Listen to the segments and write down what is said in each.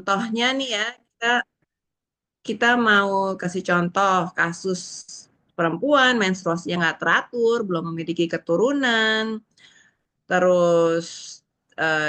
contohnya nih ya, kita kita mau kasih contoh kasus perempuan menstruasinya nggak teratur, belum memiliki keturunan, terus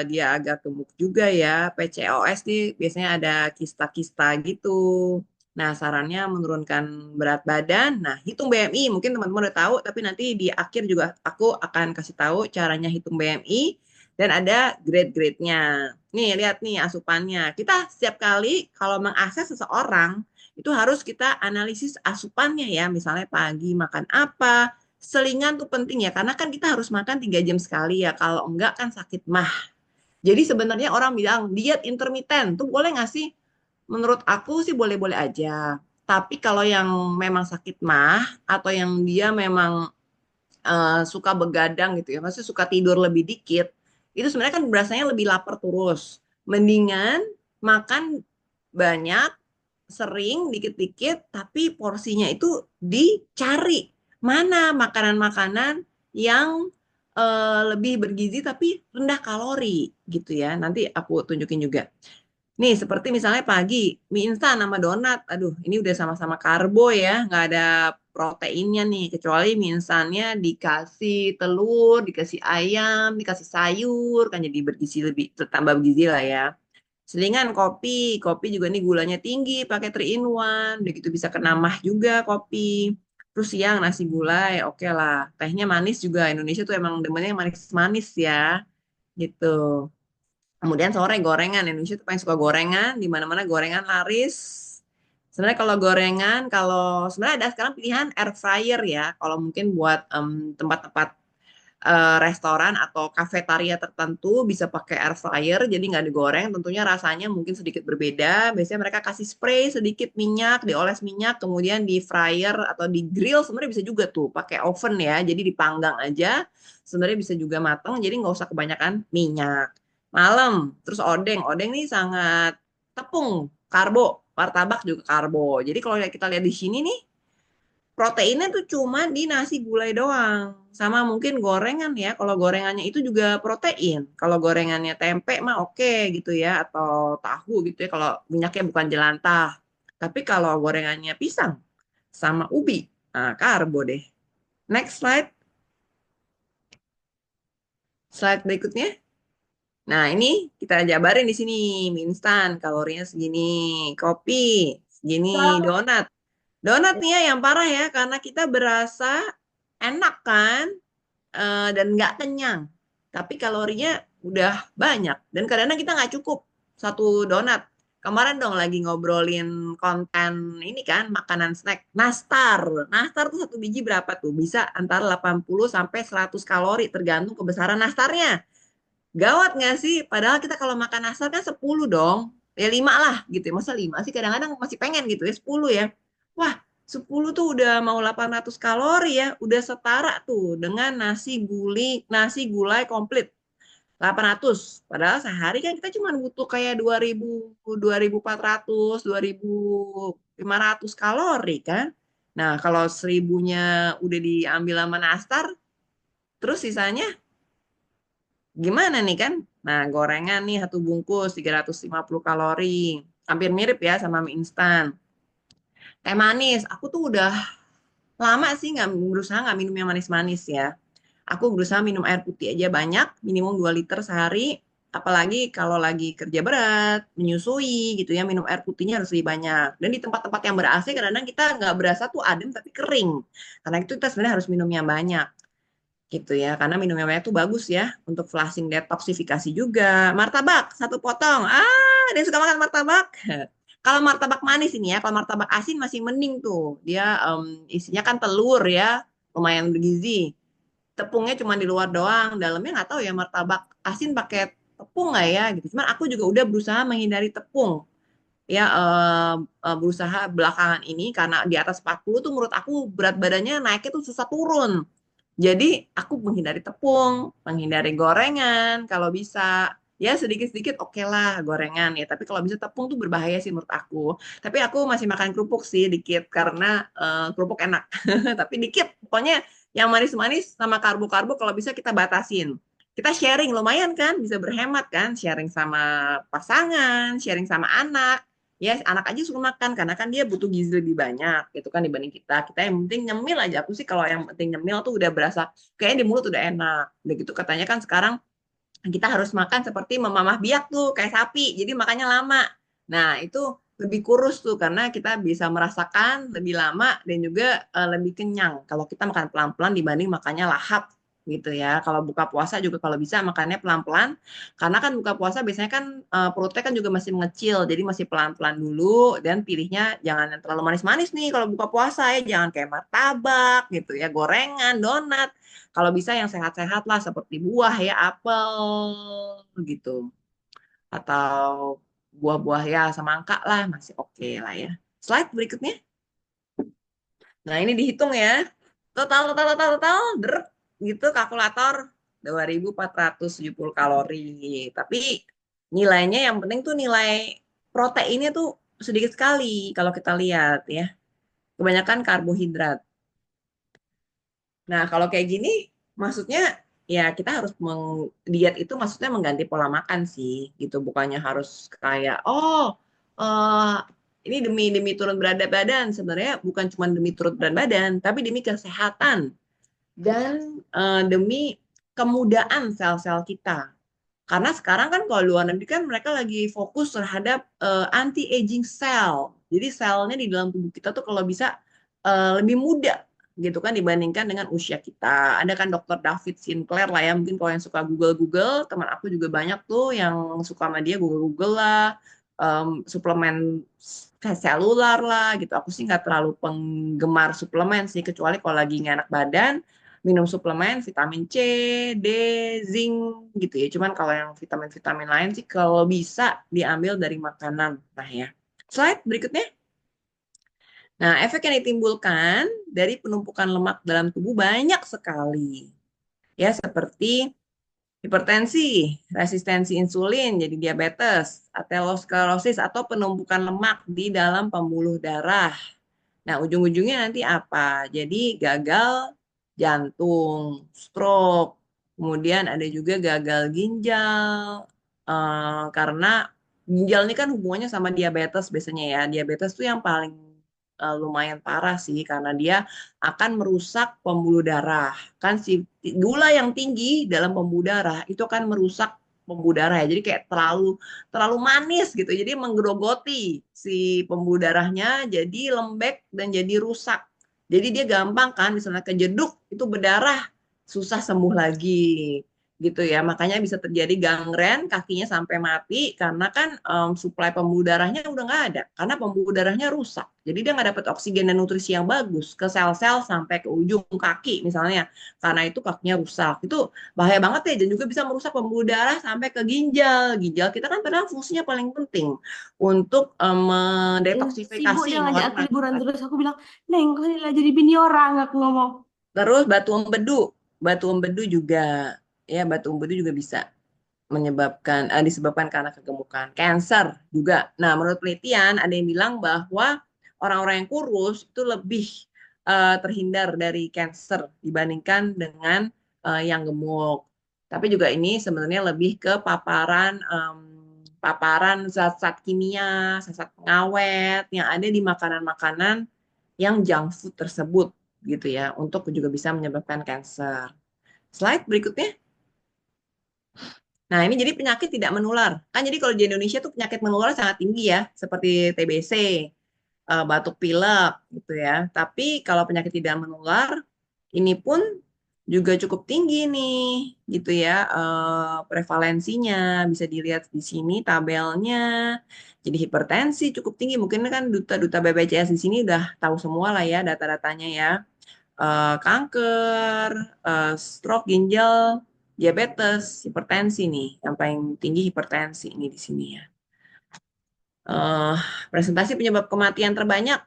dia agak gemuk juga ya. PCOS nih biasanya ada kista-kista gitu. Nah, sarannya menurunkan berat badan. Nah, hitung BMI mungkin teman-teman udah tahu, tapi nanti di akhir juga aku akan kasih tahu caranya hitung BMI dan ada grade-grade-nya. Nih, lihat nih asupannya. Kita setiap kali kalau mengakses seseorang, itu harus kita analisis asupannya ya. Misalnya pagi makan apa, selingan tuh penting ya, karena kan kita harus makan 3 jam sekali ya. Kalau enggak kan sakit mah. Jadi sebenarnya orang bilang diet intermittent tuh boleh nggak sih? Menurut aku sih boleh-boleh aja. Tapi kalau yang memang sakit mah atau yang dia memang suka begadang gitu ya, maksudnya suka tidur lebih dikit, itu sebenarnya kan berasanya lebih lapar terus. Mendingan makan banyak, sering, dikit-dikit, tapi porsinya itu dicari. Mana makanan-makanan yang lebih bergizi tapi rendah kalori gitu ya. Nanti aku tunjukin juga. Nih, seperti misalnya pagi, mie instan sama donat. Aduh, ini udah sama-sama karbo ya, nggak ada proteinnya nih. Kecuali mie instannya dikasih telur, dikasih ayam, dikasih sayur, kan jadi bergizi lebih, tambah bergizi lah ya. Selingan kopi, kopi juga nih gulanya tinggi, pakai 3 in 1, udah gitu bisa kena mah juga kopi. Terus siang nasi gulai, oke lah. Tehnya manis juga, Indonesia tuh emang demennya yang manis-manis ya, gitu. Kemudian sore gorengan, Indonesia tuh paling suka gorengan, di mana-mana gorengan laris. Sebenarnya kalau gorengan, kalau sebenarnya ada sekarang pilihan air fryer ya. Kalau mungkin buat tempat-tempat restoran atau kafetaria tertentu bisa pakai air fryer, jadi nggak digoreng. Tentunya rasanya mungkin sedikit berbeda. Biasanya mereka kasih spray sedikit minyak, dioles minyak, kemudian di fryer atau di grill. Sebenarnya bisa juga tuh pakai oven ya, jadi dipanggang aja. Sebenarnya bisa juga matang, jadi nggak usah kebanyakan minyak. Malam, terus odeng. Odeng nih sangat tepung, karbo. Martabak juga karbo. Jadi kalau kita lihat di sini nih, proteinnya tuh cuma di nasi gulai doang. Sama mungkin gorengan ya. Kalau gorengannya itu juga protein. Kalau gorengannya tempe mah oke gitu ya. Atau tahu gitu ya. Kalau minyaknya bukan jelantah. Tapi kalau gorengannya pisang sama ubi. Nah, karbo deh. Next slide. Slide berikutnya. Nah, ini kita jabarin di sini. Mie instan, kalorinya segini. Kopi, segini. Donat. Donat nih ya yang parah ya. Karena kita berasa enak kan. Dan nggak kenyang. Tapi kalorinya udah banyak. Dan kadang-kadang kita nggak cukup satu donat. Kemarin dong lagi ngobrolin konten ini kan, makanan snack. Nastar. Nastar tuh satu biji berapa tuh? Bisa antara 80 sampai 100 kalori tergantung kebesaran nastarnya. Gawat nggak sih? Padahal kita kalau makan nastar kan 10 dong. Ya 5 lah gitu ya. Masa 5 sih? Kadang-kadang masih pengen gitu ya 10 ya. Wah, 10 tuh udah mau 800 kalori ya. Udah setara tuh dengan nasi gulai komplit. 800. Padahal sehari kan kita cuma butuh kayak 2000, 2400, 2500 kalori kan. Nah, kalau 1000-nya udah diambil sama nastar, terus sisanya gimana nih kan? Nah, gorengan nih satu bungkus 350 kalori. Hampir mirip ya sama mie instan. Teh manis, aku tuh udah lama sih nggak berusaha nggak minum yang manis-manis ya. Aku berusaha minum air putih aja banyak, minimum 2 liter sehari. Apalagi kalau lagi kerja berat, menyusui gitu ya, minum air putihnya harus lebih banyak. Dan di tempat-tempat yang ber-AC kadang-kadang kita nggak berasa tuh adem tapi kering. Karena itu kita sebenarnya harus minum yang banyak gitu ya. Karena minum yang banyak tuh bagus ya untuk flushing detoksifikasi juga. Martabak satu potong. Ada yang suka makan martabak? Kalau martabak manis ini ya, kalau martabak asin masih mending tuh. Dia isinya kan telur ya, lumayan bergizi. Tepungnya cuma di luar doang, dalamnya nggak tahu ya martabak asin pakai tepung nggak ya gitu. Cuman aku juga udah berusaha menghindari tepung ya, berusaha belakangan ini karena di atas 40 tuh menurut aku berat badannya naiknya tuh susah turun. Jadi aku menghindari tepung, menghindari gorengan kalau bisa. Ya sedikit-sedikit oke lah gorengan ya, tapi kalau bisa tepung tuh berbahaya sih menurut aku. Tapi aku masih makan kerupuk sih dikit karena kerupuk enak. Tapi dikit, pokoknya yang manis-manis sama karbo-karbo kalau bisa kita batasin. kita sharing lumayan kan, bisa berhemat kan, sharing sama pasangan, sharing sama anak. Ya, anak aja suruh makan karena kan dia butuh gizi lebih banyak gitu kan dibanding kita. Kita yang penting nyemil aja. Aku sih kalau yang penting nyemil tuh udah berasa kayaknya di mulut udah enak. Udah gitu katanya kan sekarang kita harus makan seperti memamah biak tuh kayak sapi. Jadi makannya lama. Nah, itu lebih kurus tuh karena kita bisa merasakan lebih lama dan juga lebih kenyang kalau kita makan pelan-pelan dibanding makannya lahap gitu ya. Kalau buka puasa juga kalau bisa makannya pelan-pelan karena kan buka puasa biasanya kan perutnya kan juga masih mengecil. Jadi masih pelan-pelan dulu dan pilihnya jangan yang terlalu manis-manis nih kalau buka puasa ya, jangan kayak martabak gitu ya, gorengan, donat. Kalau bisa yang sehat-sehat lah seperti buah ya, apel gitu. Atau buah-buah ya semangka lah masih oke lah ya. Slide berikutnya. Nah, ini dihitung ya. Total total total total deret gitu kalkulator 2.470 kalori. Tapi nilainya yang penting tuh nilai proteinnya tuh sedikit sekali kalau kita lihat ya. Kebanyakan karbohidrat. Nah, kalau kayak gini, maksudnya ya kita harus diet itu maksudnya mengganti pola makan sih, gitu. Bukannya harus kayak, oh, eh ini demi demi turun berat badan. Sebenarnya bukan cuma demi turun berat badan, tapi demi kesehatan dan demi kemudahan sel-sel kita. Karena sekarang kan kalau luar negeri kan mereka lagi fokus terhadap anti-aging cell. Jadi selnya di dalam tubuh kita tuh kalau bisa lebih muda gitu kan dibandingkan dengan usia kita. Ada kan Dokter David Sinclair lah ya, mungkin kalau yang suka Google-Google, teman aku juga banyak tuh yang suka sama dia Google-Google lah, suplemen selular lah gitu. Aku sih nggak terlalu penggemar suplemen sih, kecuali kalau lagi nggak enak badan, minum suplemen vitamin C, D, zinc gitu ya. Cuman kalau yang vitamin-vitamin lain sih kalau bisa diambil dari makanan. Nah ya. Slide berikutnya. Nah, efek yang ditimbulkan dari penumpukan lemak dalam tubuh banyak sekali. Ya, seperti hipertensi, resistensi insulin, jadi diabetes, aterosklerosis atau penumpukan lemak di dalam pembuluh darah. Nah, ujung-ujungnya nanti apa? Jadi gagal jantung, stroke, kemudian ada juga gagal ginjal, karena ginjal ini kan hubungannya sama diabetes biasanya ya. Diabetes tuh yang paling lumayan parah sih, karena dia akan merusak pembuluh darah. Kan si gula yang tinggi dalam pembuluh darah itu akan merusak pembuluh darah ya. Jadi kayak terlalu terlalu manis gitu. Jadi menggerogoti si pembuluh darahnya jadi lembek dan jadi rusak. Jadi dia gampang kan misalnya kejeduk itu berdarah susah sembuh lagi gitu ya. Makanya bisa terjadi gangren kakinya sampai mati karena kan suplai pembuluh darahnya udah nggak ada karena pembuluh darahnya rusak. Jadi dia nggak dapat oksigen dan nutrisi yang bagus ke sel-sel sampai ke ujung kaki misalnya. Karena itu kakinya rusak. Itu bahaya banget ya dan juga bisa merusak pembuluh darah sampai ke ginjal. Ginjal kita kan padahal fungsinya paling penting untuk Sibuk mendetoksifikasi dia ngajak aku ngolah. liburan terus. Aku bilang, Neng, kau ini lah jadi bini orang. Aku ngomong. Terus batu empedu juga ya batu empedu juga bisa disebabkan karena kegemukan, cancer juga. Nah, menurut penelitian ada yang bilang bahwa orang-orang yang kurus itu lebih terhindar dari cancer dibandingkan dengan yang gemuk. Tapi juga ini sebenarnya lebih ke paparan zat-zat kimia, zat-zat pengawet yang ada di makanan-makanan yang junk food tersebut gitu ya, untuk juga bisa menyebabkan cancer. Slide berikutnya. Nah, ini jadi penyakit tidak menular. Kan jadi kalau di Indonesia tuh penyakit menular sangat tinggi ya, seperti TBC, batuk pilek gitu ya. Tapi kalau penyakit tidak menular, ini pun juga cukup tinggi nih, gitu ya, prevalensinya. Bisa dilihat di sini tabelnya. Jadi hipertensi cukup tinggi. Mungkin kan duta-duta BPJS di sini udah tahu semua lah ya data-datanya ya, kanker, stroke ginjal, diabetes, hipertensi nih. Yang paling tinggi hipertensi ini di sini ya. Eh, Presentasi penyebab kematian terbanyak,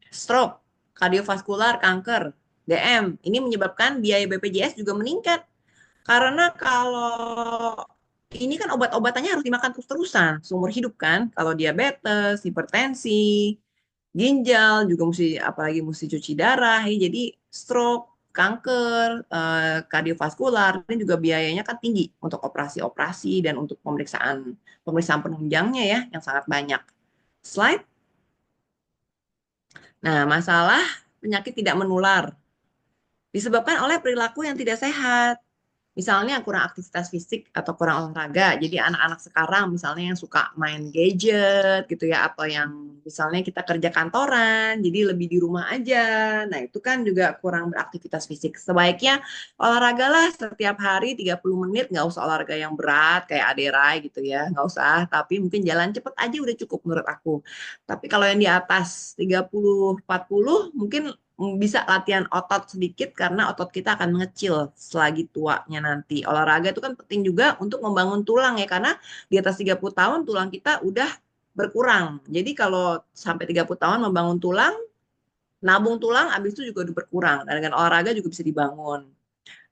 stroke, kardiovaskular, kanker, DM. Ini menyebabkan biaya BPJS juga meningkat. Karena kalau ini kan obat-obatannya harus dimakan terus-terusan, seumur hidup kan. Kalau diabetes, hipertensi, ginjal juga mesti apalagi mesti cuci darah ya. Jadi stroke kanker, kardiovaskular, ini juga biayanya kan tinggi untuk operasi-operasi dan untuk pemeriksaan pemeriksaan penunjangnya ya yang sangat banyak. Slide. Nah, masalah penyakit tidak menular disebabkan oleh perilaku yang tidak sehat. Misalnya kurang aktivitas fisik atau kurang olahraga. Jadi anak-anak sekarang misalnya yang suka main gadget gitu ya, atau yang misalnya kita kerja kantoran, jadi lebih di rumah aja. Nah itu kan juga kurang beraktivitas fisik. Sebaiknya olahragalah setiap hari 30 menit, nggak usah olahraga yang berat kayak aderai gitu ya, nggak usah. Tapi mungkin jalan cepet aja udah cukup menurut aku. Tapi kalau yang di atas 30-40 mungkin bisa latihan otot sedikit karena otot kita akan mengecil selagi tuanya nanti. Olahraga itu kan penting juga untuk membangun tulang ya karena di atas 30 tahun tulang kita udah berkurang. Jadi kalau sampai 30 tahun membangun tulang, nabung tulang habis itu juga udah berkurang. Dan dengan olahraga juga bisa dibangun.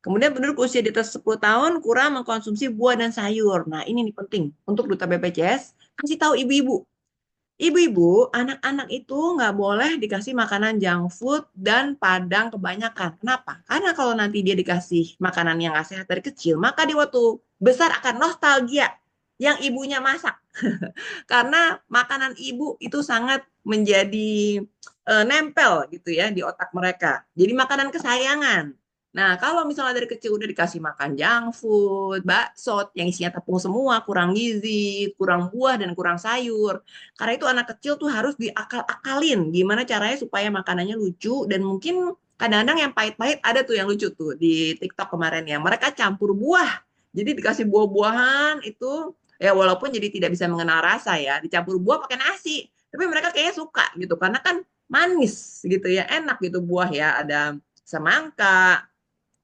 Kemudian penduduk usia di atas 10 tahun kurang mengkonsumsi buah dan sayur. Nah, ini nih penting untuk Duta BPJS kasih tahu ibu-ibu. Ibu-ibu, anak-anak itu nggak boleh dikasih makanan junk food dan padang kebanyakan. Kenapa? Karena kalau nanti dia dikasih makanan yang nggak sehat dari kecil, maka di waktu besar akan nostalgia yang ibunya masak. Karena makanan ibu itu sangat menjadi nempel gitu ya di otak mereka. Jadi makanan kesayangan. Nah, kalau misalnya dari kecil udah dikasih makan junk food, bakso yang isinya tepung semua, kurang gizi, kurang buah dan kurang sayur. Karena itu anak kecil tuh harus diakal-akalin gimana caranya supaya makanannya lucu dan mungkin kadang-kadang yang pahit-pahit ada tuh yang lucu tuh di TikTok kemarin ya. Mereka campur buah. Jadi dikasih buah-buahan itu ya walaupun jadi tidak bisa mengenal rasa ya, dicampur buah pakai nasi. Tapi mereka kayaknya suka gitu karena kan manis gitu ya, enak gitu buah ya, ada semangka,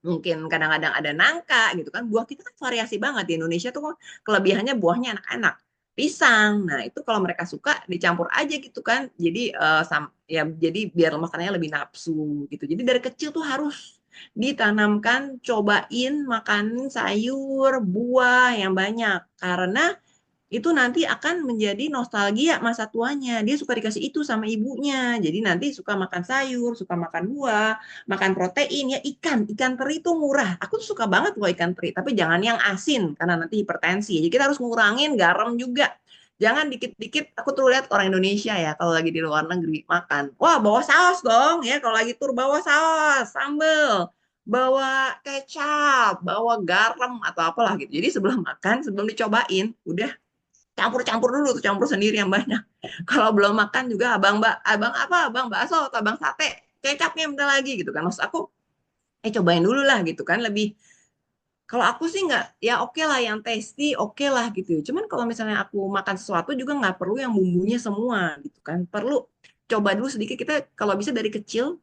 mungkin kadang-kadang ada nangka gitu kan. Buah kita kan variasi banget di Indonesia tuh kelebihannya buahnya enak-enak. Pisang, nah itu kalau mereka suka dicampur aja gitu kan. Jadi ya jadi biar makanannya lebih nafsu gitu. Jadi dari kecil tuh harus ditanamkan, cobain makan sayur, buah yang banyak karena itu nanti akan menjadi nostalgia masa tuanya. Dia suka dikasih itu sama ibunya. Jadi nanti suka makan sayur, suka makan buah, makan protein ya ikan teri itu murah. Aku tuh suka banget loh ikan teri, tapi jangan yang asin karena nanti hipertensi. Jadi kita harus ngurangin garam juga. Jangan dikit-dikit, aku tuh lihat orang Indonesia ya, kalau lagi di luar negeri makan. Wah, bawa saus dong ya, kalau lagi tur bawa saus, sambel, bawa kecap, bawa garam atau apalah gitu. Jadi sebelum makan, sebelum dicobain, udah campur-campur dulu tuh, campur sendiri yang banyak. Kalau belum makan juga abang bakso atau abang sate, kecapnya minta lagi gitu kan. Maksud aku, cobain dulu lah gitu kan. Lebih kalau aku sih nggak, ya oke lah yang tasty, oke lah gitu. Cuman kalau misalnya aku makan sesuatu juga nggak perlu yang bumbunya semua gitu kan. Perlu coba dulu sedikit. Kita kalau bisa dari kecil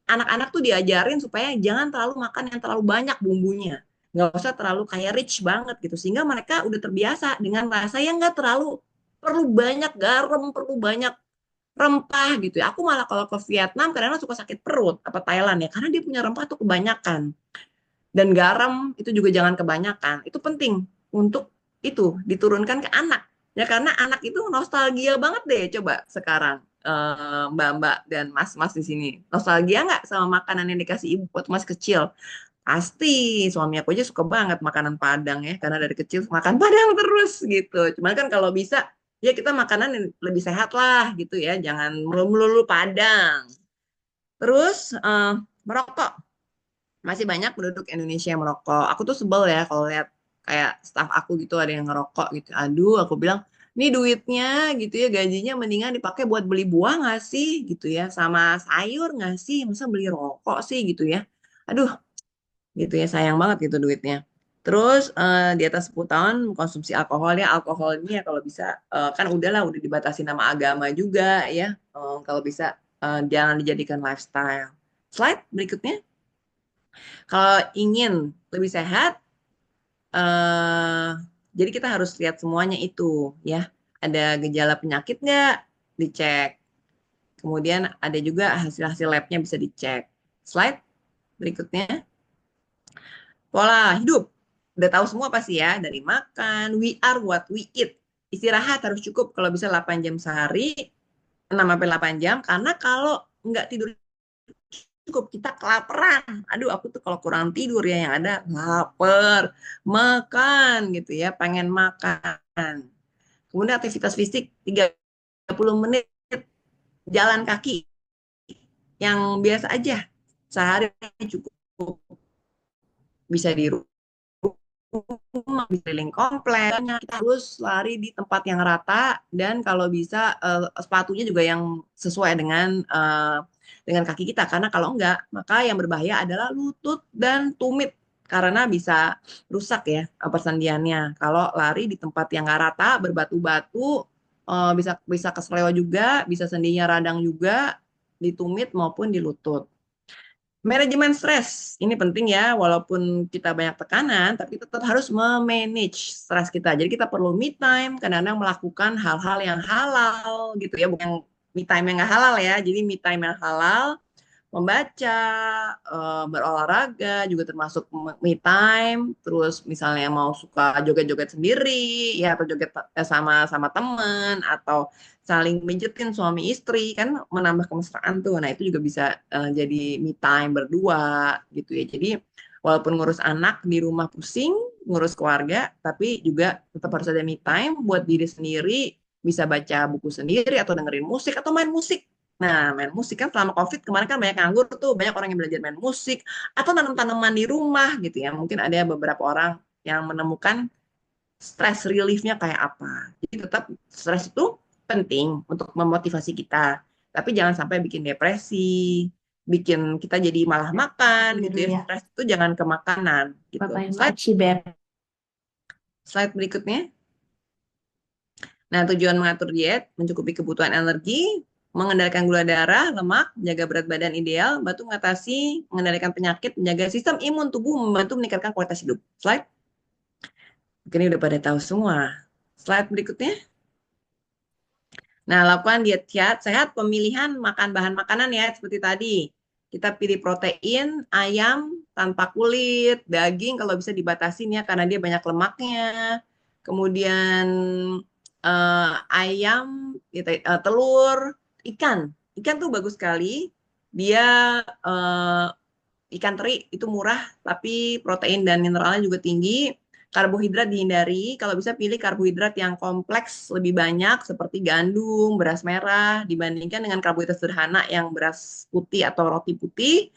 anak-anak tuh diajarin supaya jangan terlalu makan yang terlalu banyak bumbunya. Nggak usah terlalu kayak rich banget gitu. Sehingga mereka udah terbiasa dengan rasa yang nggak terlalu perlu banyak garam, perlu banyak rempah gitu ya. Aku malah kalau ke Vietnam kadang-kadang suka sakit perut apa Thailand ya. Karena dia punya rempah tuh kebanyakan. Dan garam itu juga jangan kebanyakan. Itu penting untuk itu diturunkan ke anak. Ya karena anak itu nostalgia banget deh coba sekarang mbak-mbak dan mas-mas di sini. Nostalgia nggak sama makanan yang dikasih ibu waktu masih kecil? Pasti, suami aku aja suka banget makanan Padang ya, karena dari kecil makan Padang terus gitu. Cuman kan kalau bisa, ya kita makanan yang lebih sehat lah gitu ya, jangan melulu Padang. Terus merokok, masih banyak penduduk Indonesia yang merokok. Aku tuh sebel ya kalau lihat kayak staf aku gitu ada yang ngerokok gitu. Aduh, aku bilang, ini duitnya gitu ya, gajinya mendingan dipakai buat beli buah nggak sih gitu ya, sama sayur nggak sih, masa beli rokok sih gitu ya. Aduh, gitu ya sayang banget gitu duitnya. Terus di atas 10 tahun konsumsi alkohol ya, alkohol ini ya kalau bisa kan udahlah udah dibatasi nama agama juga ya. Kalau bisa jangan dijadikan lifestyle. Slide berikutnya. Kalau ingin lebih sehat, eh jadi kita harus lihat semuanya itu ya. Ada gejala penyakit nggak? Dicek. Kemudian ada juga hasil-hasil labnya bisa dicek. Slide berikutnya. Pola hidup. Udah tahu semua pasti ya, dari makan, we are what we eat. Istirahat harus cukup kalau bisa 8 jam sehari, 6 sampai 8 jam karena kalau nggak tidur cukup, kita kelaparan. Aduh, aku tuh kalau kurang tidur ya yang ada lapar, makan gitu ya, pengen makan. Kemudian aktivitas fisik 30 menit jalan kaki yang biasa aja. Sehari cukup, bisa di rumah, bisa keliling komplek. Kita harus lari di tempat yang rata dan kalau bisa sepatunya juga yang sesuai dengan kaki kita, karena kalau enggak maka yang berbahaya adalah lutut dan tumit karena bisa rusak ya persendiannya. Kalau lari di tempat yang nggak rata, berbatu-batu, bisa bisa kesleo juga, bisa sendinya radang juga di tumit maupun di lutut. Manajemen stres, ini penting ya, walaupun kita banyak tekanan, tapi tetap harus memanage stres kita. Jadi kita perlu me time, kadang-kadang melakukan hal-hal yang halal gitu ya, bukan me time yang nggak halal ya, jadi me time yang halal, membaca, berolahraga juga termasuk me time, terus misalnya mau suka joget-joget sendiri, ya atau joget sama sama temen, atau saling pijetin suami istri, kan menambah kemesraan tuh. Nah itu juga bisa jadi me time berdua gitu ya. Jadi walaupun ngurus anak di rumah pusing, ngurus keluarga, tapi juga tetap harus ada me time buat diri sendiri, bisa baca buku sendiri, atau dengerin musik, atau main musik. Nah, main musik kan selama COVID kemarin kan banyak nganggur tuh, banyak orang yang belajar main musik atau tanam tanaman di rumah gitu ya. Mungkin ada beberapa orang yang menemukan stress relief-nya kayak apa. Jadi tetap stres itu penting untuk memotivasi kita, tapi jangan sampai bikin depresi, bikin kita jadi malah makan gitu ya. ya. Stres itu jangan ke makanan gitu. Slide berikutnya. Nah, tujuan mengatur diet, mencukupi kebutuhan energi, mengendalikan gula darah, lemak, menjaga berat badan ideal, bantu mengatasi, mengendalikan penyakit, menjaga sistem imun tubuh, membantu meningkatkan kualitas hidup. Slide. Ini udah pada tahu semua. Slide berikutnya. Nah, lakukan diet sehat, pemilihan makan bahan makanan ya, seperti tadi. Kita pilih protein, ayam tanpa kulit, daging kalau bisa dibatasin ya, karena dia banyak lemaknya. Kemudian ayam, gitu, telur, ikan. Ikan tuh bagus sekali. Dia ikan teri itu murah, tapi protein dan mineralnya juga tinggi. Karbohidrat dihindari, kalau bisa pilih karbohidrat yang kompleks lebih banyak seperti gandum, beras merah dibandingkan dengan karbohidrat sederhana yang beras putih atau roti putih.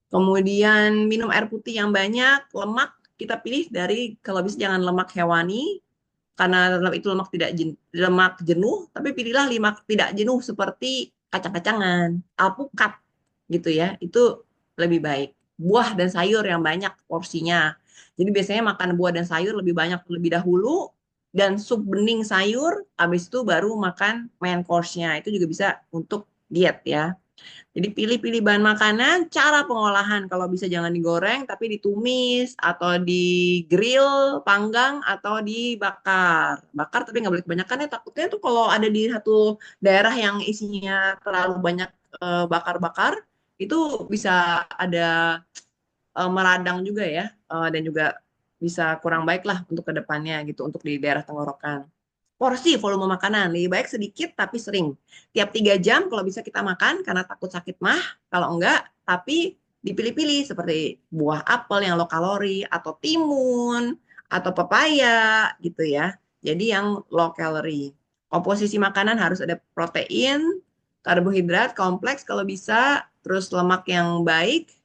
Kemudian minum air putih yang banyak, lemak kita pilih dari kalau bisa jangan lemak hewani karena itu lemak jenuh, tapi pilihlah lemak tidak jenuh seperti kacang-kacangan, alpukat gitu ya. Itu lebih baik. Buah dan sayur yang banyak porsinya. Jadi biasanya makan buah dan sayur lebih banyak lebih dahulu dan sup bening sayur, habis itu baru makan main course-nya. Itu juga bisa untuk diet ya. Jadi pilih-pilih bahan makanan, cara pengolahan kalau bisa jangan digoreng tapi ditumis atau di-grill, panggang atau dibakar. Bakar tapi nggak boleh kebanyakan ya, takutnya tuh kalau ada di satu daerah yang isinya terlalu banyak bakar-bakar itu bisa ada meradang juga ya, dan juga bisa kurang baik lah untuk kedepannya gitu untuk di daerah tenggorokan. Porsi volume makanan lebih baik sedikit tapi sering. Tiap 3 jam kalau bisa kita makan karena takut sakit mah. Kalau enggak, tapi dipilih-pilih seperti buah apel yang low kalori atau timun atau pepaya gitu ya. Jadi yang low calorie. Komposisi makanan harus ada protein, karbohidrat kompleks kalau bisa, terus lemak yang baik,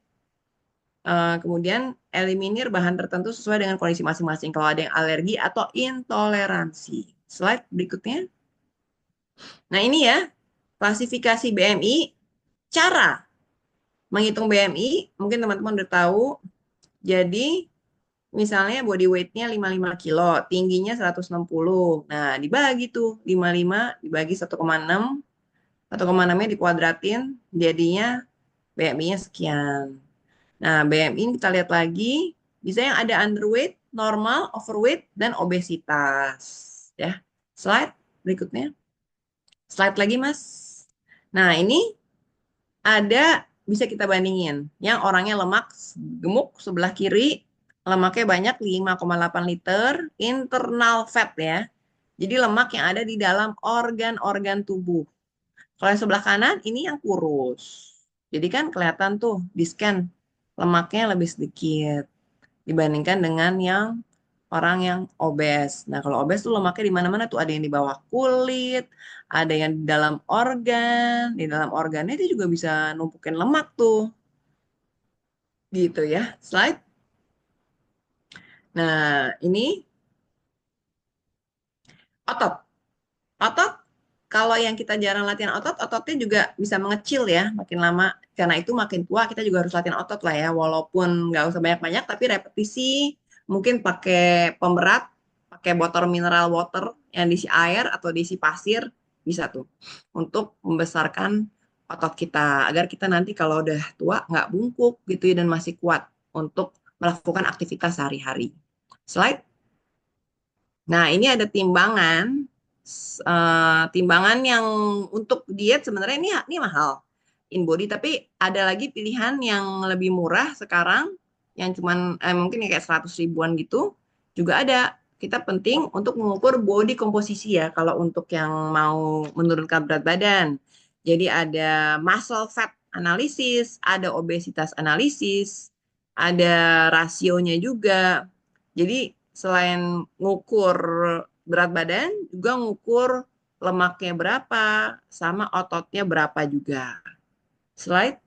kemudian eliminir bahan tertentu sesuai dengan kondisi masing-masing. Kalau ada yang alergi atau intoleransi. Slide berikutnya. Nah ini ya, klasifikasi BMI, cara menghitung BMI, mungkin teman-teman udah tahu. Jadi misalnya body weight-nya 55 kilo, tingginya 160. Nah dibagi tuh, 55 dibagi 1,6, 1,6-nya dikuadratin, jadinya BMI-nya sekian. Nah, BMI kita lihat lagi, bisa yang ada underweight, normal, overweight, dan obesitas. Ya, slide berikutnya. Slide lagi, Mas. Nah, ini ada bisa kita bandingin. Yang orangnya lemak gemuk sebelah kiri, lemaknya banyak 5,8 liter, internal fat ya. Jadi lemak yang ada di dalam organ-organ tubuh. Kalau yang sebelah kanan ini yang kurus. Jadi kan kelihatan tuh di scan lemaknya lebih sedikit dibandingkan dengan yang orang yang obes. Nah, kalau obes tuh lemaknya di mana-mana tuh, ada yang di bawah kulit, ada yang di dalam organ, di dalam organnya itu juga bisa numpukin lemak tuh, gitu ya. Slide. Nah, ini otot. Otot, kalau yang kita jarang latihan otot, ototnya juga bisa mengecil ya makin lama. Karena itu makin tua kita juga harus latihan otot lah ya. Walaupun nggak usah banyak-banyak, tapi repetisi mungkin pakai pemberat, pakai botol mineral water yang diisi air atau diisi pasir, bisa tuh. Untuk membesarkan otot kita. Agar kita nanti kalau udah tua nggak bungkuk gitu ya, dan masih kuat untuk melakukan aktivitas sehari-hari. Slide. Nah, ini ada timbangan. Timbangan yang untuk diet sebenarnya ini mahal. InBody, tapi ada lagi pilihan yang lebih murah sekarang yang cuman mungkin kayak 100 ribuan gitu. Juga ada. Kita penting untuk mengukur body komposisi ya kalau untuk yang mau menurunkan berat badan. Jadi ada muscle fat analisis, ada obesitas analisis, ada rasionya juga. Jadi selain ngukur berat badan, juga ngukur lemaknya berapa, sama ototnya berapa juga. Slide.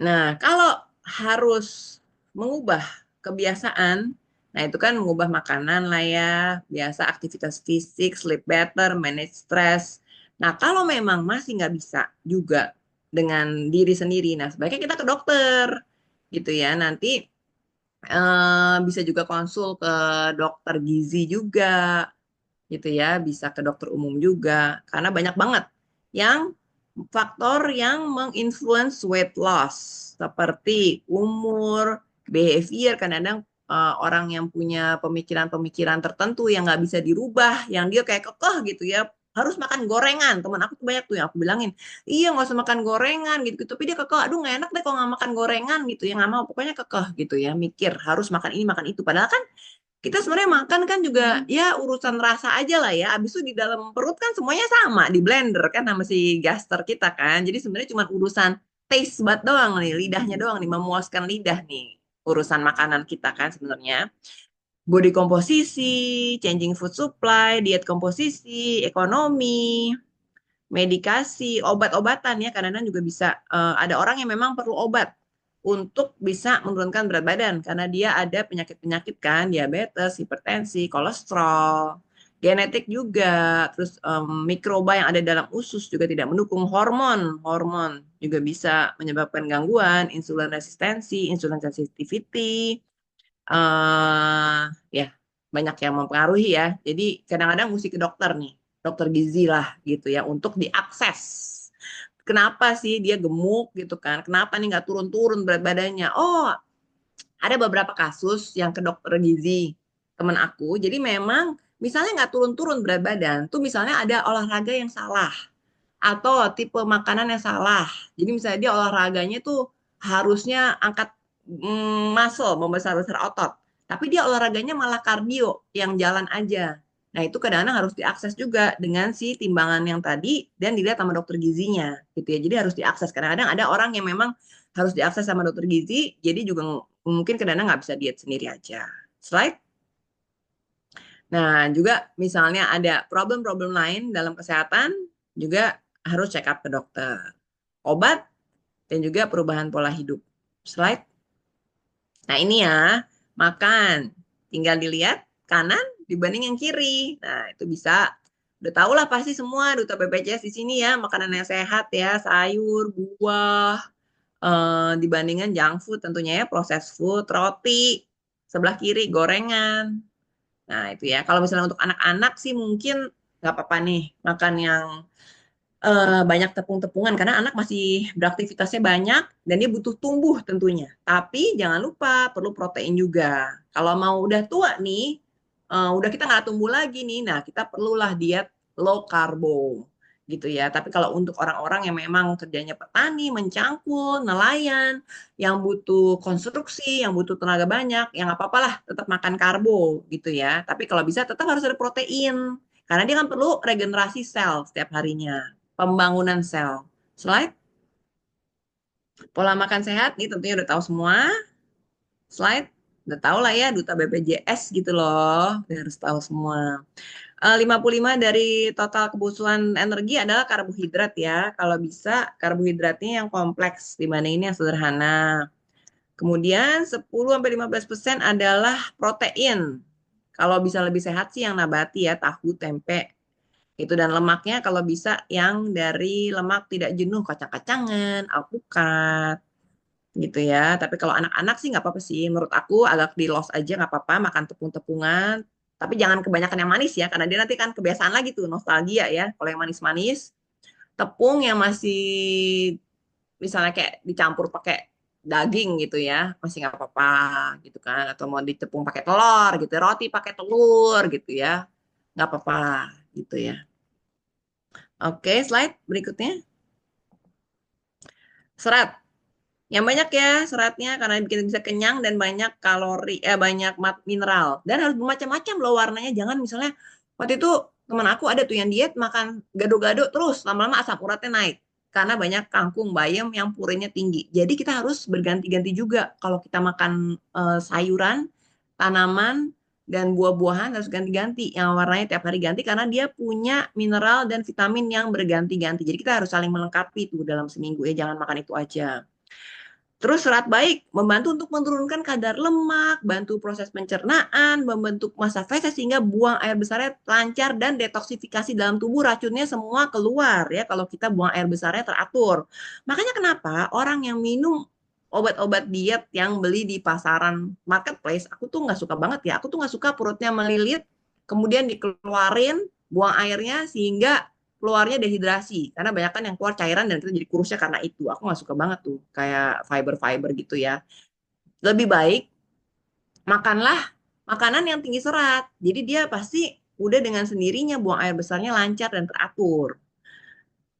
Nah, kalau harus mengubah kebiasaan, nah itu kan mengubah makanan lah ya, biasa aktivitas fisik, sleep better, manage stress. Nah, kalau memang masih nggak bisa juga dengan diri sendiri, nah sebaiknya kita ke dokter, gitu ya. Nanti bisa juga konsul ke dokter gizi juga, gitu ya, bisa ke dokter umum juga, karena banyak banget yang faktor yang menginfluence weight loss, seperti umur, behavior, kadang-kadang orang yang punya pemikiran-pemikiran tertentu yang nggak bisa dirubah, yang dia kayak kekeh gitu ya, harus makan gorengan. Teman aku tuh banyak tuh yang aku bilangin, iya nggak usah makan gorengan gitu, gitu. Tapi dia kekeh, aduh nggak enak deh kalau nggak makan gorengan gitu ya, nggak mau, pokoknya kekeh gitu ya, mikir harus makan ini makan itu. Padahal kan kita sebenarnya makan kan juga ya urusan rasa aja lah ya. Abis itu di dalam perut kan semuanya sama, di blender kan sama si gaster kita kan. Jadi sebenarnya cuma urusan taste bud doang nih, lidahnya doang nih, memuaskan lidah nih. Urusan makanan kita kan sebenarnya. Body komposisi, changing food supply, diet komposisi, ekonomi, medikasi, obat-obatan ya, kadang-kadang juga bisa ada orang yang memang perlu obat untuk bisa menurunkan berat badan karena dia ada penyakit-penyakit kan, diabetes, hipertensi, kolesterol, genetik juga, terus mikroba yang ada dalam usus juga tidak mendukung, hormon juga bisa menyebabkan gangguan, insulin resistensi, insulin sensitivity, ya banyak yang mempengaruhi ya. Jadi kadang-kadang mesti ke dokter nih, dokter gizi lah gitu ya untuk diakses. Kenapa sih dia gemuk gitu kan? Kenapa nih nggak turun-turun berat badannya? Oh, ada beberapa kasus yang ke dokter gizi temen aku. Jadi memang misalnya nggak turun-turun berat badan, tuh misalnya ada olahraga yang salah atau tipe makanan yang salah. Jadi misalnya dia olahraganya tuh harusnya angkat muscle, membesar-besar otot. Tapi dia olahraganya malah kardio, yang jalan aja. Nah, itu kadang-kadang harus diakses juga dengan si timbangan yang tadi dan dilihat sama dokter gizinya, gitu ya. Jadi harus diakses. Kadang-kadang ada orang yang memang harus diakses sama dokter gizi, jadi juga mungkin kadang-kadang nggak bisa diet sendiri aja. Slide. Nah, juga misalnya ada problem-problem lain dalam kesehatan, juga harus check up ke dokter. Obat, dan juga perubahan pola hidup. Slide. Nah, ini ya, makan. Tinggal dilihat kanan dibanding yang kiri. Nah, itu bisa. Udah tau lah pasti semua Duta BPJS di sini ya, makanan yang sehat ya, sayur, buah, dibandingkan junk food tentunya ya, processed food, roti, sebelah kiri gorengan. Nah, itu ya. Kalau misalnya untuk anak-anak sih mungkin nggak apa-apa nih makan yang banyak tepung-tepungan karena anak masih beraktivitasnya banyak dan dia butuh tumbuh tentunya. Tapi jangan lupa perlu protein juga. Kalau mau udah tua nih, udah kita nggak tumbuh lagi nih, nah kita perlulah diet low karbo gitu ya. Tapi kalau untuk orang-orang yang memang kerjanya petani, mencangkul, nelayan, yang butuh konstruksi, yang butuh tenaga banyak, yang apa-apa lah tetap makan karbo gitu ya. Tapi kalau bisa tetap harus ada protein karena dia kan perlu regenerasi sel setiap harinya. pembangunan sel. Slide. Pola makan sehat, nih tentunya udah tahu semua. Slide. Udah tahu lah ya, Duta BPJS gitu loh. Udah harus tahu semua. 55 dari total kebutuhan energi adalah karbohidrat ya. Kalau bisa karbohidratnya yang kompleks dibanding ini yang sederhana. Kemudian 10-15% adalah protein. Kalau bisa lebih sehat sih yang nabati ya, tahu, tempe. Itu dan lemaknya kalau bisa yang dari lemak tidak jenuh, kacang-kacangan, alpukat gitu ya. Tapi kalau anak-anak sih nggak apa-apa sih. Menurut aku agak di loss aja nggak apa-apa makan tepung-tepungan. Tapi jangan kebanyakan yang manis ya, karena dia nanti kan kebiasaan lagi tuh nostalgia ya. Kalau yang manis-manis, tepung yang masih misalnya kayak dicampur pakai daging gitu ya, masih nggak apa-apa gitu kan. Atau mau ditepung pakai telur gitu, roti pakai telur gitu ya, nggak apa-apa gitu ya. Oke, slide berikutnya. Serat. Yang banyak ya seratnya karena bikin bisa kenyang dan banyak kalori, banyak mineral. Dan harus bermacam-macam loh warnanya. Jangan misalnya waktu itu teman aku ada tuh yang diet makan gado-gado terus lama-lama asam uratnya naik karena banyak kangkung bayam yang purinnya tinggi. Jadi kita harus berganti-ganti juga kalau kita makan sayuran, tanaman dan buah-buahan harus ganti-ganti. Yang warnanya tiap hari ganti karena dia punya mineral dan vitamin yang berganti-ganti. Jadi kita harus saling melengkapi tuh dalam seminggu ya. Jangan makan itu aja. Terus serat baik membantu untuk menurunkan kadar lemak, bantu proses pencernaan, membentuk massa feses sehingga buang air besarnya lancar dan detoksifikasi dalam tubuh racunnya semua keluar ya kalau kita buang air besarnya teratur. Makanya kenapa orang yang minum obat-obat diet yang beli di pasaran marketplace, aku tuh nggak suka banget ya. Aku tuh nggak suka perutnya melilit, kemudian dikeluarin, buang airnya sehingga keluarnya dehidrasi karena banyak kan yang keluar cairan dan kita jadi kurusnya karena itu aku nggak suka banget tuh kayak fiber-fiber gitu ya. Lebih baik makanlah makanan yang tinggi serat jadi dia pasti udah dengan sendirinya buang air besarnya lancar dan teratur.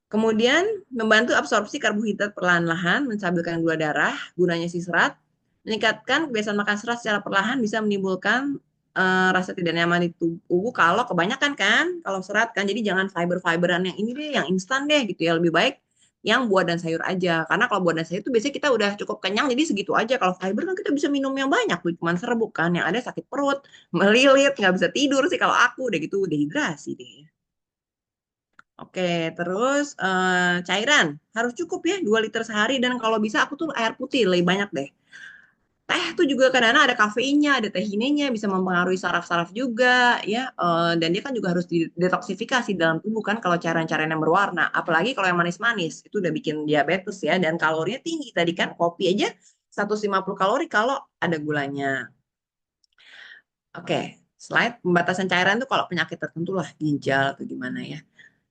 Kemudian membantu absorpsi karbohidrat perlahan-lahan menstabilkan gula darah gunanya si serat meningkatkan kebiasaan makan serat secara perlahan bisa menimbulkan rasa tidak nyaman di tubuh kalau kebanyakan kan kalau serat kan jadi jangan fiber-fiberan yang ini deh yang instan deh gitu ya lebih baik yang buah dan sayur aja karena kalau buah dan sayur itu biasanya kita udah cukup kenyang jadi segitu aja kalau fiber kan kita bisa minum yang banyak tuh cuman serbuk kan yang ada sakit perut melilit nggak bisa tidur sih kalau aku udah gitu dehidrasi deh. Oke, terus cairan harus cukup ya 2 liter sehari dan kalau bisa aku tuh air putih lebih banyak deh. Teh tuh juga kadang-kadang ada kafeinnya, ada tehinenya, bisa mempengaruhi saraf-saraf juga ya. Dan dia kan juga harus didetoksifikasi dalam tubuh kan kalau cairan-cairan yang berwarna. Apalagi kalau yang manis-manis itu udah bikin diabetes ya dan kalorinya tinggi. Tadi kan kopi aja 150 kalori kalau ada gulanya. Oke, slide pembatasan cairan tuh kalau penyakit tertentu lah ginjal atau gimana ya.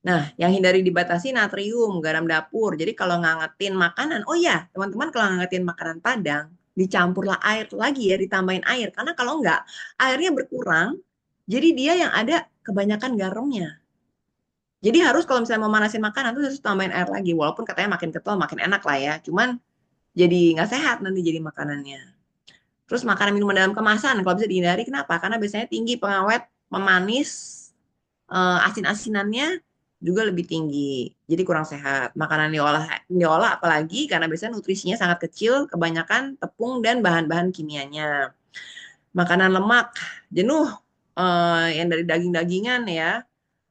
Nah, yang hindari dibatasi natrium, garam dapur. Jadi kalau ngangetin makanan, oh ya, teman-teman kalau ngangetin makanan Padang, dicampurlah air lagi ya, ditambahin air. Karena kalau enggak, airnya berkurang, jadi dia yang ada kebanyakan garamnya. Jadi harus kalau misalnya mau manasin makanan tuh harus tambahin air lagi. Walaupun katanya makin kental makin enak lah ya. Cuman jadi nggak sehat nanti jadi makanannya. Terus makanan minuman dalam kemasan, kalau bisa dihindari, kenapa? Karena biasanya tinggi pengawet, pemanis, asin-asinannya juga lebih tinggi. Jadi kurang sehat. Makanan diolah apalagi karena biasanya nutrisinya sangat kecil, kebanyakan tepung dan bahan-bahan kimianya. Makanan lemak, jenuh yang dari daging-dagingan ya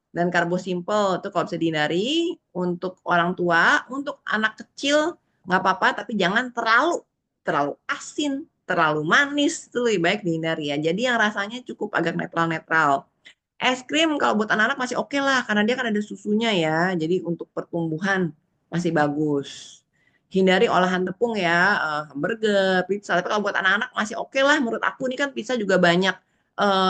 dan karbo simple itu kalau bisa dihindari untuk orang tua, untuk anak kecil nggak apa-apa tapi jangan terlalu terlalu asin, terlalu manis itu lebih baik dihindari ya. Jadi yang rasanya cukup agak netral-netral. Es krim kalau buat anak-anak masih oke lah karena dia kan ada susunya ya. Jadi untuk pertumbuhan masih bagus. Hindari olahan tepung ya, hamburger, pizza. Tapi kalau buat anak-anak masih oke lah menurut aku nih kan pizza juga banyak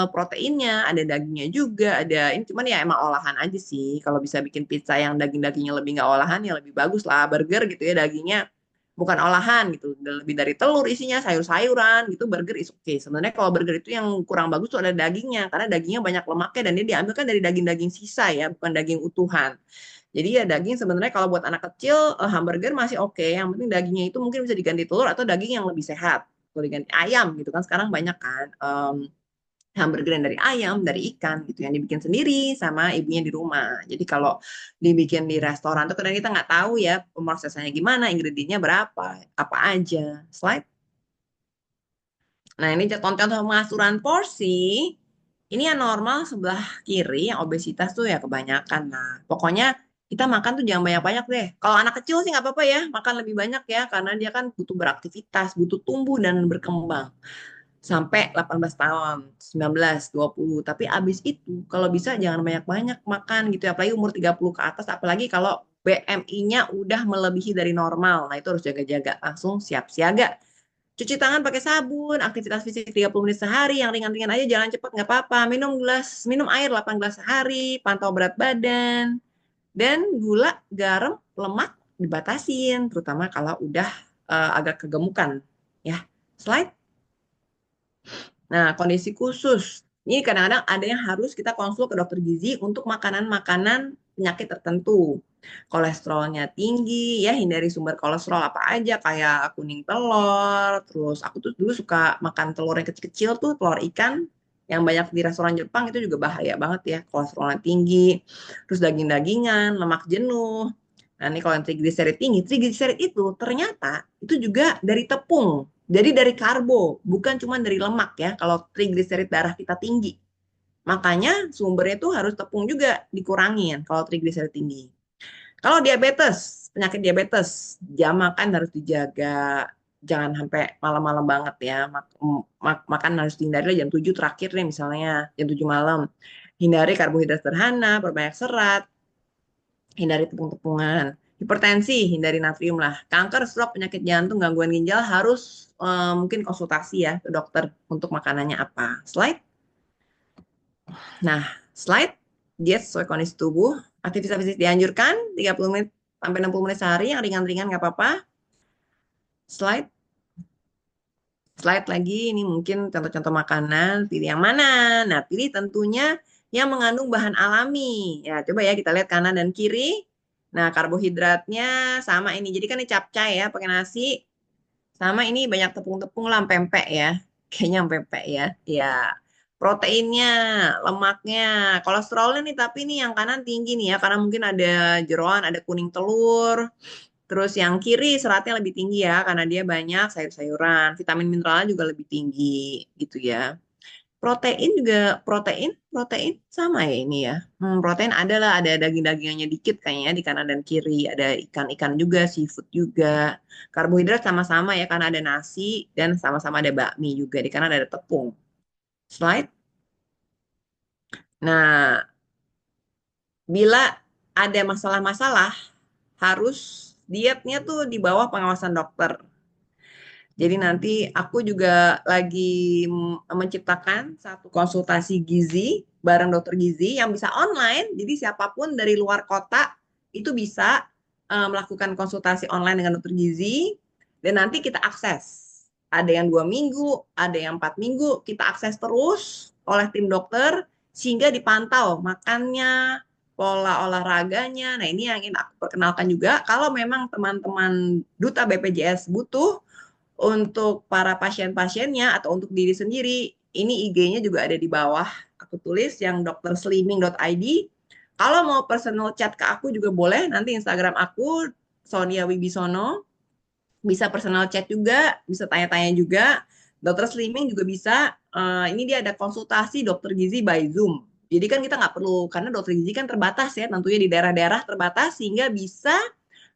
proteinnya, ada dagingnya juga, ada ini cuman ya emang olahan aja sih. Kalau bisa bikin pizza yang daging-dagingnya lebih nggak olahan ya lebih bagus lah. Burger gitu ya dagingnya bukan olahan gitu, lebih dari telur isinya, sayur-sayuran gitu, burger is okay. Sebenarnya kalau burger itu yang kurang bagus tuh ada dagingnya, karena dagingnya banyak lemaknya dan dia diambil kan dari daging-daging sisa ya, bukan daging utuhan. Jadi ya daging sebenarnya kalau buat anak kecil hamburger masih oke, yang penting dagingnya itu mungkin bisa diganti telur atau daging yang lebih sehat, atau diganti ayam gitu kan sekarang banyak kan. hamburger yang dari ayam, dari ikan gitu yang dibikin sendiri sama ibunya di rumah. Jadi kalau dibikin di restoran tuh kadang kita nggak tahu ya pemrosesannya gimana, ingredientnya berapa, apa aja. Slide. Nah, ini contoh-contoh pengaturan porsi. Ini yang normal sebelah kiri, yang obesitas tuh ya kebanyakan. Nah, pokoknya kita makan tuh jangan banyak-banyak deh. Kalau anak kecil sih nggak apa-apa ya, makan lebih banyak ya, karena dia kan butuh beraktivitas, butuh tumbuh dan berkembang. Sampai 18 tahun, 19, 20. Tapi abis itu, kalau bisa jangan banyak-banyak makan gitu ya, apalagi umur 30 ke atas, apalagi kalau BMI-nya udah melebihi dari normal. Nah, itu harus jaga-jaga, langsung siap siaga. Cuci tangan pakai sabun, aktivitas fisik 30 menit sehari, yang ringan-ringan aja, jalan cepat nggak apa-apa. Minum air 8 gelas sehari, pantau berat badan, dan gula, garam, lemak dibatasin, terutama kalau udah agak kegemukan. Ya, slide. Nah, kondisi khusus. Ini kadang-kadang ada yang harus kita konsul ke dokter gizi untuk makanan-makanan penyakit tertentu. Kolesterolnya tinggi, ya hindari sumber kolesterol apa aja, kayak kuning telur. Terus aku tuh dulu suka makan telur yang kecil-kecil tuh, telur ikan yang banyak di restoran Jepang itu juga bahaya banget ya, kolesterolnya tinggi. Terus daging-dagingan, lemak jenuh. Nah, ini kalau yang trigliserid tinggi, trigliserid itu ternyata itu juga dari tepung. Jadi dari karbo, bukan cuma dari lemak ya. Kalau trigliserid darah kita tinggi, makanya sumbernya tuh harus tepung juga dikurangin kalau trigliserid tinggi. Kalau diabetes, penyakit diabetes, jam makan harus dijaga. Jangan sampai malam-malam banget ya. Makan harus dihindari jam 7 terakhir nih misalnya, jam 7 malam. Hindari karbohidrat sederhana, perbanyak serat, hindari tepung-tepungan. Hipertensi, hindari natrium lah. Kanker, stroke, penyakit jantung, gangguan ginjal harus mungkin konsultasi ya ke dokter untuk makanannya apa. Slide. Nah, slide. Diet sesuai kondisi tubuh. Aktivitas fisik dianjurkan 30 menit sampai 60 menit sehari, yang ringan-ringan nggak apa-apa. Slide. Slide lagi, ini mungkin contoh-contoh makanan, pilih yang mana? Nah, pilih tentunya yang mengandung bahan alami. Ya, coba ya kita lihat kanan dan kiri. Nah, karbohidratnya sama ini. Jadi kan ini capcay ya, pakai nasi. Sama ini banyak tepung-tepung lah, pempek ya. Kayaknya pempek ya. Ya, proteinnya, lemaknya, kolesterolnya nih, tapi nih yang kanan tinggi nih ya, karena mungkin ada jeroan, ada kuning telur. Terus yang kiri seratnya lebih tinggi ya, karena dia banyak sayur-sayuran. Vitamin mineralnya juga lebih tinggi gitu ya. Protein juga, protein sama ya ini ya. Protein adalah ada daging-dagingannya dikit kayaknya di kanan dan kiri. Ada ikan-ikan juga, seafood juga. Karbohidrat sama-sama ya, karena ada nasi dan sama-sama ada bakmi juga. Di kanan ada tepung. Slide. Nah, bila ada masalah-masalah, harus dietnya tuh di bawah pengawasan dokter. Jadi nanti aku juga lagi menciptakan satu konsultasi gizi bareng dokter gizi yang bisa online. Jadi siapapun dari luar kota itu bisa melakukan konsultasi online dengan dokter gizi dan nanti kita akses. Ada yang 2 minggu, ada yang 4 minggu, kita akses terus oleh tim dokter sehingga dipantau makannya, pola olahraganya. Nah, ini yang ingin aku perkenalkan juga. Kalau memang teman-teman duta BPJS butuh untuk para pasien-pasiennya atau untuk diri sendiri, ini IG-nya juga ada di bawah. Aku tulis yang drslimming.id. Kalau mau personal chat ke aku juga boleh. Nanti Instagram aku, Sonia Wibisono. Bisa personal chat juga, bisa tanya-tanya juga. Dokter Slimming juga bisa. Ini dia ada konsultasi dokter gizi by Zoom. Jadi kan kita nggak perlu, karena dokter gizi kan terbatas ya, tentunya di daerah-daerah terbatas, sehingga bisa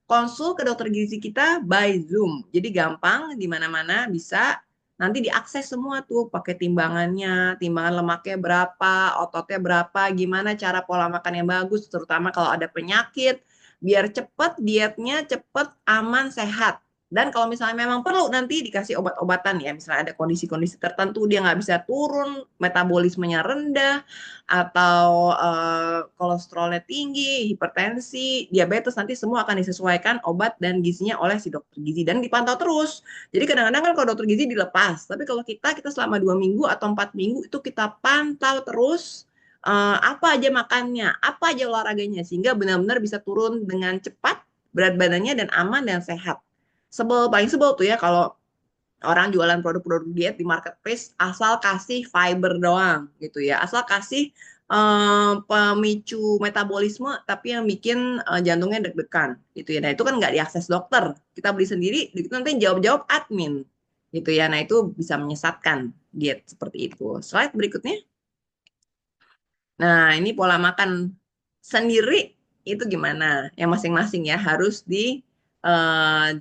konsul ke dokter gizi kita by Zoom. Jadi gampang, di mana-mana bisa. Nanti diakses semua tuh, pakai timbangannya, timbangan lemaknya berapa, ototnya berapa, gimana cara pola makan yang bagus, terutama kalau ada penyakit, biar cepet dietnya, cepet, aman, sehat. Dan kalau misalnya memang perlu nanti dikasih obat-obatan ya, misalnya ada kondisi-kondisi tertentu dia nggak bisa turun, metabolismenya rendah, atau kolesterolnya tinggi, hipertensi, diabetes, nanti semua akan disesuaikan obat dan gizinya oleh si dokter gizi dan dipantau terus. Jadi kadang-kadang kan kalau dokter gizi dilepas, tapi kalau kita selama 2 minggu atau 4 minggu itu kita pantau terus apa aja makannya, apa aja olahraganya, sehingga benar-benar bisa turun dengan cepat berat badannya dan aman dan sehat. Paling sebel tuh ya kalau orang jualan produk-produk diet di marketplace asal kasih fiber doang gitu ya, asal kasih pemicu metabolisme tapi yang bikin jantungnya deg-degan gitu ya. Nah itu kan nggak diakses dokter, kita beli sendiri, itu nanti jawab-jawab admin gitu ya. Nah itu bisa menyesatkan diet seperti itu. Slide berikutnya. Nah ini pola makan sendiri itu gimana? Yang masing-masing ya harus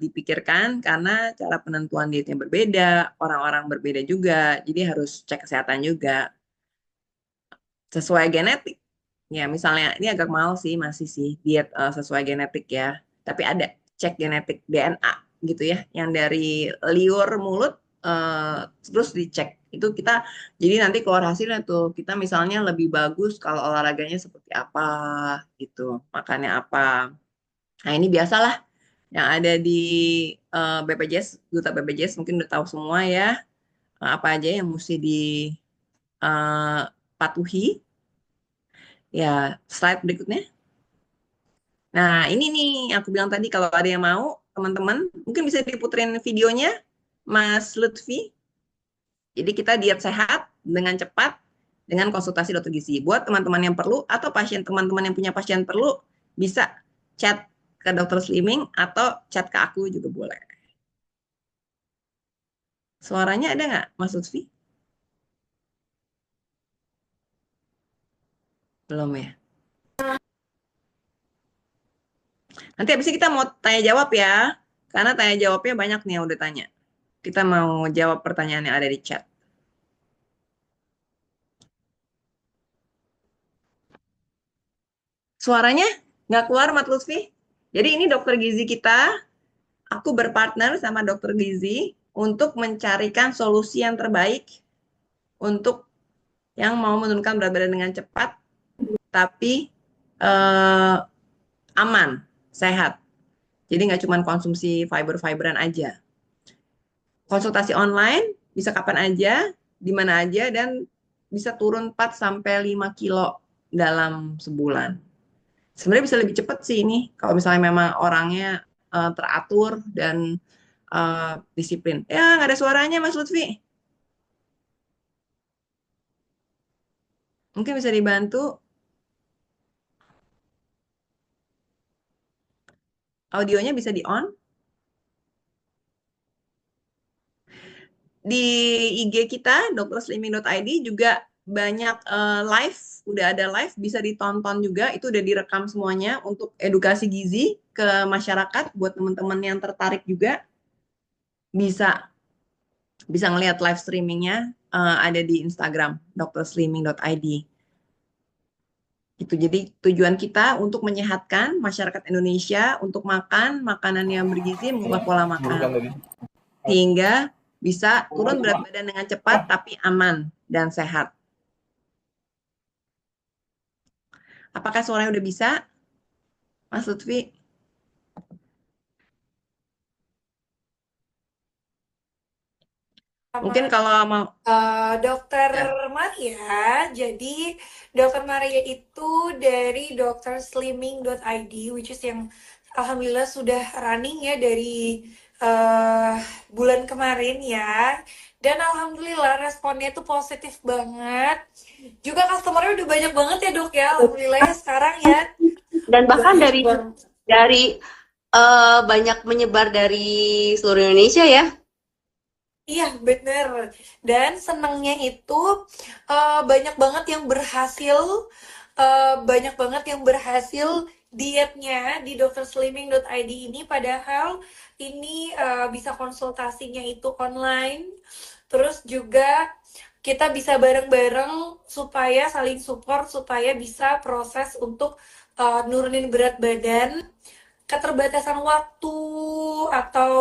dipikirkan karena cara penentuan dietnya berbeda, orang-orang berbeda juga, jadi harus cek kesehatan juga sesuai genetik. Ya, misalnya ini agak mahal sih, masih sih diet sesuai genetik ya. Tapi ada cek genetik DNA gitu ya, yang dari liur mulut terus dicek. Itu kita jadi nanti keluar hasilnya tuh. Kita misalnya lebih bagus kalau olahraganya seperti apa gitu, makannya apa. Nah, ini biasalah yang ada di BPJS, Duta BPJS mungkin udah tahu semua ya, apa aja yang mesti dipatuhi. Ya, slide berikutnya. Nah, ini nih yang aku bilang tadi, kalau ada yang mau, teman-teman, mungkin bisa diputerin videonya, Mas Lutfi. Jadi kita diet sehat dengan cepat, dengan konsultasi dokter gizi. Buat teman-teman yang perlu, atau pasien teman-teman yang punya pasien perlu, bisa chat ke dokter Slimming, atau chat ke aku juga boleh. Suaranya ada nggak, Mas Lutfi? Belum ya? Nanti habis ini kita mau tanya jawab ya, karena tanya jawabnya banyak nih yang udah tanya. Kita mau jawab pertanyaan yang ada di chat. Suaranya nggak keluar, Mat Lutfi. Jadi ini dokter gizi kita, aku berpartner sama dokter gizi untuk mencarikan solusi yang terbaik untuk yang mau menurunkan berat badan dengan cepat, tapi eh, aman, sehat. Jadi nggak cuma konsumsi fiber-fiberan aja. Konsultasi online bisa kapan aja, di mana aja, dan bisa turun 4 sampai 5 kilo dalam sebulan. Sebenarnya bisa lebih cepat sih ini kalau misalnya memang orangnya teratur dan disiplin. Ya, nggak ada suaranya, Mas Lutfi. Mungkin bisa dibantu audionya, bisa di-on. Di IG kita, drslimming.id, juga banyak live, udah ada live, bisa ditonton juga. Itu udah direkam semuanya untuk edukasi gizi ke masyarakat. Buat teman-teman yang tertarik juga, bisa bisa ngelihat live streamingnya, ada di Instagram, drslimming.id. Itu jadi tujuan kita untuk menyehatkan masyarakat Indonesia untuk makan makanan yang bergizi, mengubah pola makan sehingga bisa turun berat badan dengan cepat tapi aman dan sehat. Apakah suaranya udah bisa, Mas Lutfi? Mungkin kalau mau Dokter ya. Maria, jadi Dokter Maria itu dari drslimming.id, which is yang alhamdulillah sudah running ya dari bulan kemarin ya. Dan alhamdulillah responnya itu positif banget. Juga customernya udah banyak banget ya dok ya, alhamdulillah ya sekarang ya. Dan bahkan dari Banget. dari banyak menyebar dari seluruh Indonesia ya. Iya bener. Dan senangnya itu banyak banget yang berhasil, banyak banget yang berhasil dietnya di drslimming.id ini. Padahal ini bisa konsultasinya itu online. Terus juga kita bisa bareng-bareng supaya saling support, supaya bisa proses untuk nurunin berat badan, keterbatasan waktu atau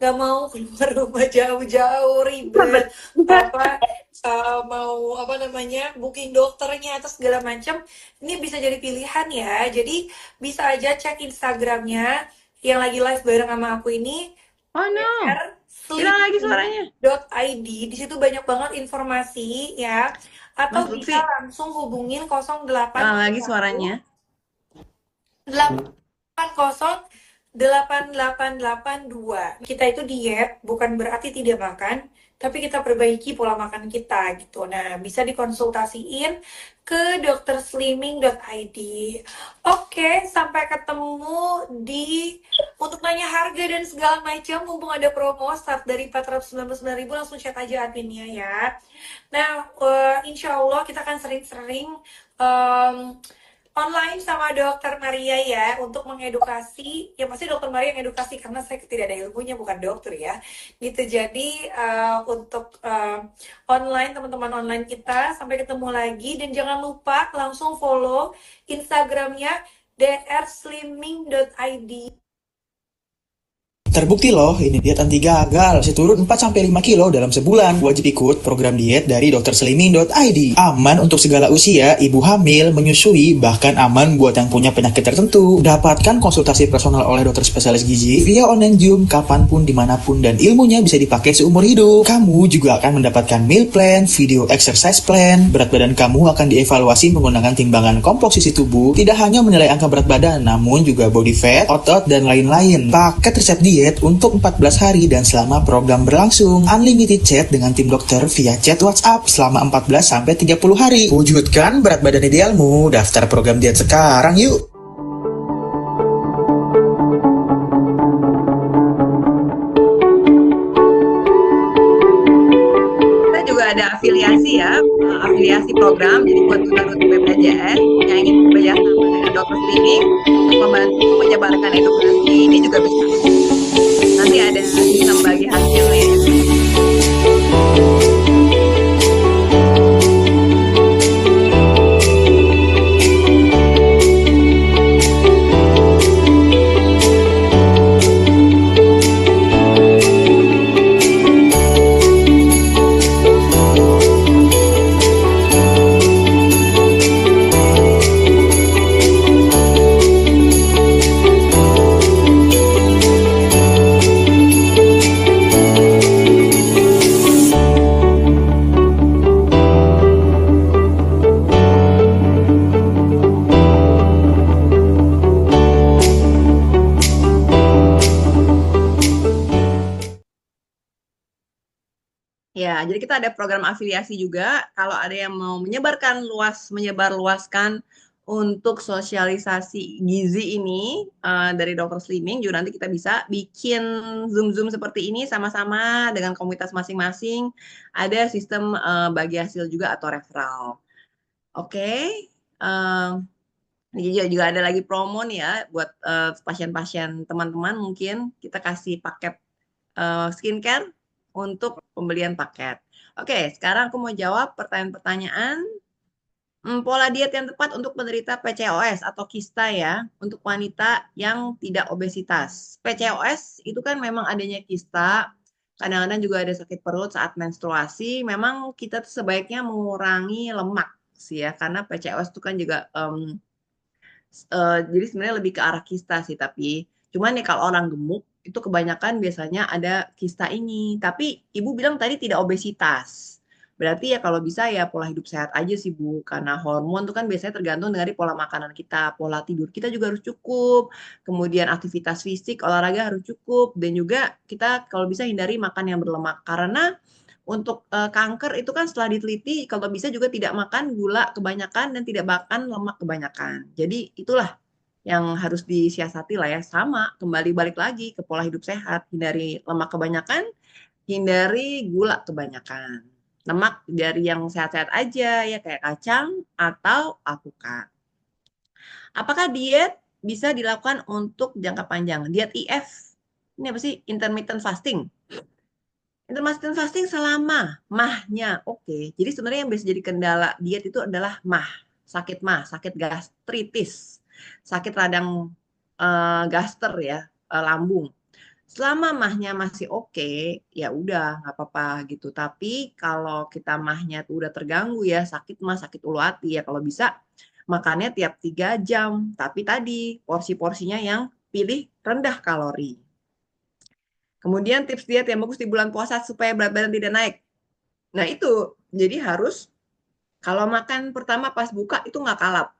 nggak mau keluar rumah jauh-jauh ribet apa mau apa namanya booking dokternya atau segala macam, ini bisa jadi pilihan ya. Jadi bisa aja cek Instagramnya yang lagi live bareng sama aku ini, Oh no, hilang lagi suaranya. sleeping.id. Di situ banyak banget informasi ya, atau Mas bisa Lutfi, langsung hubungin 08 lagi suaranya. 80 8882. Kita itu diet bukan berarti tidak makan, tapi kita perbaiki pola makan kita gitu. Nah, bisa dikonsultasiin ke drslimming.id. Oke, sampai ketemu di untuk nanya harga dan segala macam, mumpung ada promo start dari 499.000, langsung chat aja adminnya ya. Nah, insya Allah kita akan sering-sering online sama Dokter Maria ya untuk mengedukasi. Ya pasti Dokter Maria yang edukasi karena saya tidak ada ilmunya, bukan dokter ya. Gitu. Jadi untuk online, teman-teman online kita, sampai ketemu lagi, dan jangan lupa langsung follow Instagramnya drslimming.id. Terbukti loh, ini diet anti gagal. Saya turun 4-5 kilo dalam sebulan. Wajib ikut program diet dari drslimming.id. Aman untuk segala usia, ibu hamil, menyusui, bahkan aman buat yang punya penyakit tertentu. Dapatkan konsultasi personal oleh dokter spesialis gizi via online Zoom, kapanpun, dimanapun, dan ilmunya bisa dipakai seumur hidup. Kamu juga akan mendapatkan meal plan, video exercise plan. Berat badan kamu akan dievaluasi menggunakan timbangan komposisi tubuh. Tidak hanya menilai angka berat badan, namun juga body fat, otot, dan lain-lain. Paket resep diet untuk 14 hari dan selama program berlangsung. Unlimited chat dengan tim dokter via chat WhatsApp selama 14-30 hari. Wujudkan berat badan idealmu. Daftar program diet sekarang yuk. Kita juga ada afiliasi ya, afiliasi program. Jadi buat rute BPJS yang ingin bekerjasama dengan Dokter Slimming untuk membantu menyebarkan edukasi, ini juga bisa. Nanti ada sistem bagi hasilnya. Ya, jadi kita ada program afiliasi juga. Kalau ada yang mau menyebarluaskan untuk sosialisasi gizi ini dari Dokter Slimming, juga nanti kita bisa bikin Zoom seperti ini sama-sama dengan komunitas masing-masing. Ada sistem bagi hasil juga atau referral. Oke. Juga ada lagi promo nih ya buat pasien-pasien teman-teman, mungkin kita kasih paket skincare untuk pembelian paket. Oke, sekarang aku mau jawab pertanyaan-pertanyaan. Pola diet yang tepat untuk penderita PCOS atau kista ya, untuk wanita yang tidak obesitas. PCOS itu kan memang adanya kista, kadang-kadang juga ada sakit perut saat menstruasi. Memang kita tuh sebaiknya mengurangi lemak sih ya, karena PCOS itu kan juga jadi sebenarnya lebih ke arah kista sih, tapi cuman nih kalau orang gemuk itu kebanyakan biasanya ada kista ini. Tapi Ibu bilang tadi tidak obesitas. Berarti ya kalau bisa ya pola hidup sehat aja sih Bu, karena hormon tuh kan biasanya tergantung dari pola makanan kita, pola tidur kita juga harus cukup, kemudian aktivitas fisik, olahraga harus cukup, dan juga kita kalau bisa hindari makan yang berlemak. Karena untuk kanker itu kan setelah diteliti kalau bisa juga tidak makan gula kebanyakan dan tidak makan lemak kebanyakan. Jadi itulah yang harus disiasati lah ya. Sama, kembali balik lagi ke pola hidup sehat. Hindari lemak kebanyakan, hindari gula kebanyakan. Lemak dari yang sehat-sehat aja ya, kayak kacang atau alpukat. Apakah diet bisa dilakukan untuk jangka panjang? Diet IF, ini apa sih? Intermittent fasting. Intermittent fasting selama mahnya oke. Jadi sebenarnya yang bisa jadi kendala diet itu adalah mah, sakit gastritis, sakit radang gaster ya, lambung. Selama mahnya masih oke, ya udah nggak apa-apa gitu. Tapi kalau kita mahnya tuh udah terganggu ya, sakit mah, sakit ulu hati ya, kalau bisa makannya tiap 3 jam. Tapi tadi porsi-porsinya yang pilih rendah kalori. Kemudian tips diet yang bagus di bulan puasa supaya berat badan tidak naik. Nah itu, jadi harus kalau makan pertama pas buka itu nggak kalap.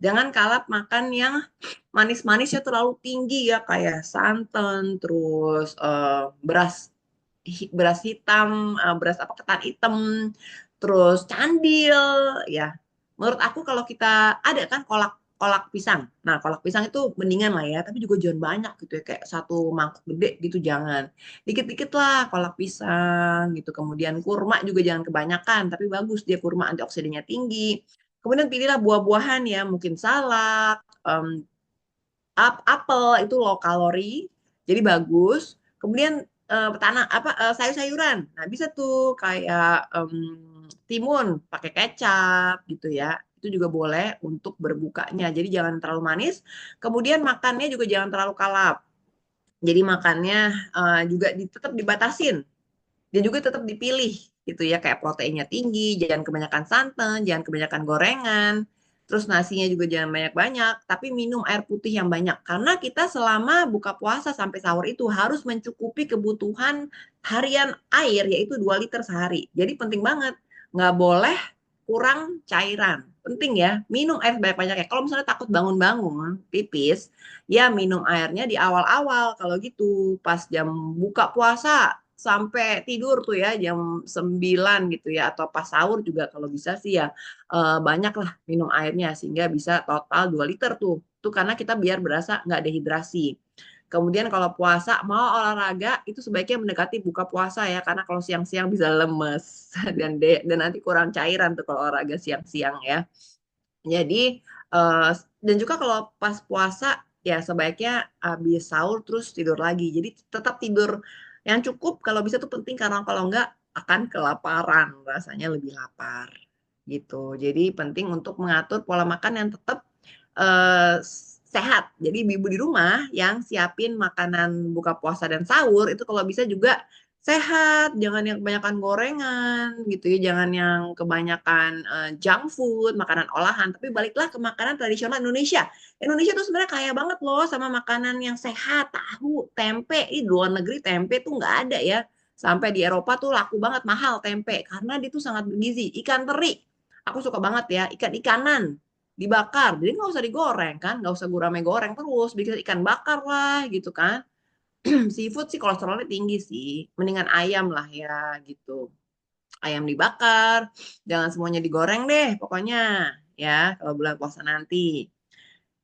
Jangan kalap makan yang manis-manisnya terlalu tinggi ya, kayak santan, terus beras hitam, beras apa ketan hitam, terus candil ya. Menurut aku kalau kita ada kan kolak kolak pisang. Nah, kolak pisang itu mendingan lah ya, tapi juga jangan banyak gitu ya, kayak satu mangkok gede gitu jangan. Dikit-dikit lah kolak pisang gitu. Kemudian kurma juga jangan kebanyakan, tapi bagus dia kurma antioksidannya tinggi. Kemudian pilihlah buah-buahan ya, mungkin salak, apel itu low kalori, jadi bagus. Kemudian sayur-sayuran. Nah, bisa tuh kayak timun pakai kecap gitu ya. Itu juga boleh untuk berbukanya. Jadi jangan terlalu manis. Kemudian makannya juga jangan terlalu kalap. Jadi makannya juga tetap dibatasin dan juga tetap dipilih gitu ya, kayak proteinnya tinggi, jangan kebanyakan santan, jangan kebanyakan gorengan, terus nasinya juga jangan banyak-banyak, tapi minum air putih yang banyak karena kita selama buka puasa sampai sahur itu harus mencukupi kebutuhan harian air yaitu 2 liter sehari. Jadi penting banget, nggak boleh kurang cairan. Penting ya, minum air banyak-banyak ya. Kalau misalnya takut bangun-bangun, pipis, ya minum airnya di awal-awal. Kalau gitu, pas jam buka puasa, sampai tidur tuh ya jam 9 gitu ya, atau pas sahur juga kalau bisa sih ya banyak lah minum airnya sehingga bisa total 2 liter tuh. Itu karena kita biar berasa nggak dehidrasi. Kemudian kalau puasa mau olahraga itu sebaiknya mendekati buka puasa ya, karena kalau siang-siang bisa lemes dan nanti kurang cairan tuh kalau olahraga siang-siang ya. Jadi dan juga kalau pas puasa ya sebaiknya habis sahur terus tidur lagi. Jadi tetap tidur yang cukup kalau bisa tuh penting, karena kalau enggak akan kelaparan, rasanya lebih lapar gitu. Jadi penting untuk mengatur pola makan yang tetap sehat. Jadi ibu di rumah yang siapin makanan buka puasa dan sahur itu kalau bisa juga sehat, jangan yang kebanyakan gorengan gitu ya, jangan yang kebanyakan junk food, makanan olahan, tapi baliklah ke makanan tradisional Indonesia. Indonesia tuh sebenarnya kaya banget loh sama makanan yang sehat, tahu, tempe. Di luar negeri tempe tuh nggak ada ya. Sampai di Eropa tuh laku banget, mahal tempe karena dia tuh sangat bergizi. Ikan teri, aku suka banget ya, ikan-ikanan dibakar, jadi nggak usah digoreng kan, nggak usah gurame goreng terus, bikin ikan bakar lah gitu kan. Seafood sih kolesterolnya tinggi sih, mendingan ayam lah ya gitu. Ayam dibakar, jangan semuanya digoreng deh pokoknya ya kalau bulan puasa nanti.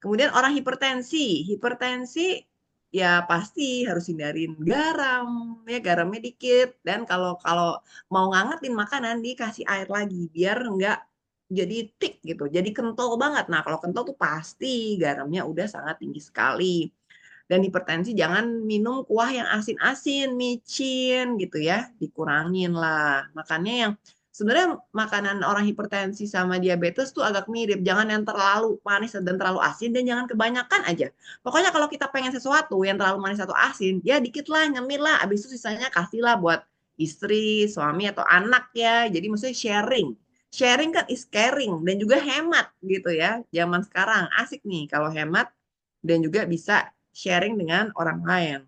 Kemudian orang hipertensi, hipertensi ya pasti harus hindarin garam ya, garamnya dikit, dan kalau kalau mau ngangetin makanan dikasih air lagi biar enggak jadi thick gitu, jadi kental banget. Nah kalau kental tuh pasti garamnya udah sangat tinggi sekali. Dan hipertensi jangan minum kuah yang asin-asin, micin gitu ya, dikurangin lah. Makanya yang sebenarnya makanan orang hipertensi sama diabetes tuh agak mirip. Jangan yang terlalu manis dan terlalu asin, dan jangan kebanyakan aja. Pokoknya kalau kita pengen sesuatu yang terlalu manis atau asin, ya dikit lah, nyemil lah. Abis itu sisanya kasih lah buat istri, suami, atau anak ya. Jadi maksudnya sharing. Sharing kan is caring, dan juga hemat gitu ya. Zaman sekarang asik nih kalau hemat dan juga bisa sharing dengan orang lain.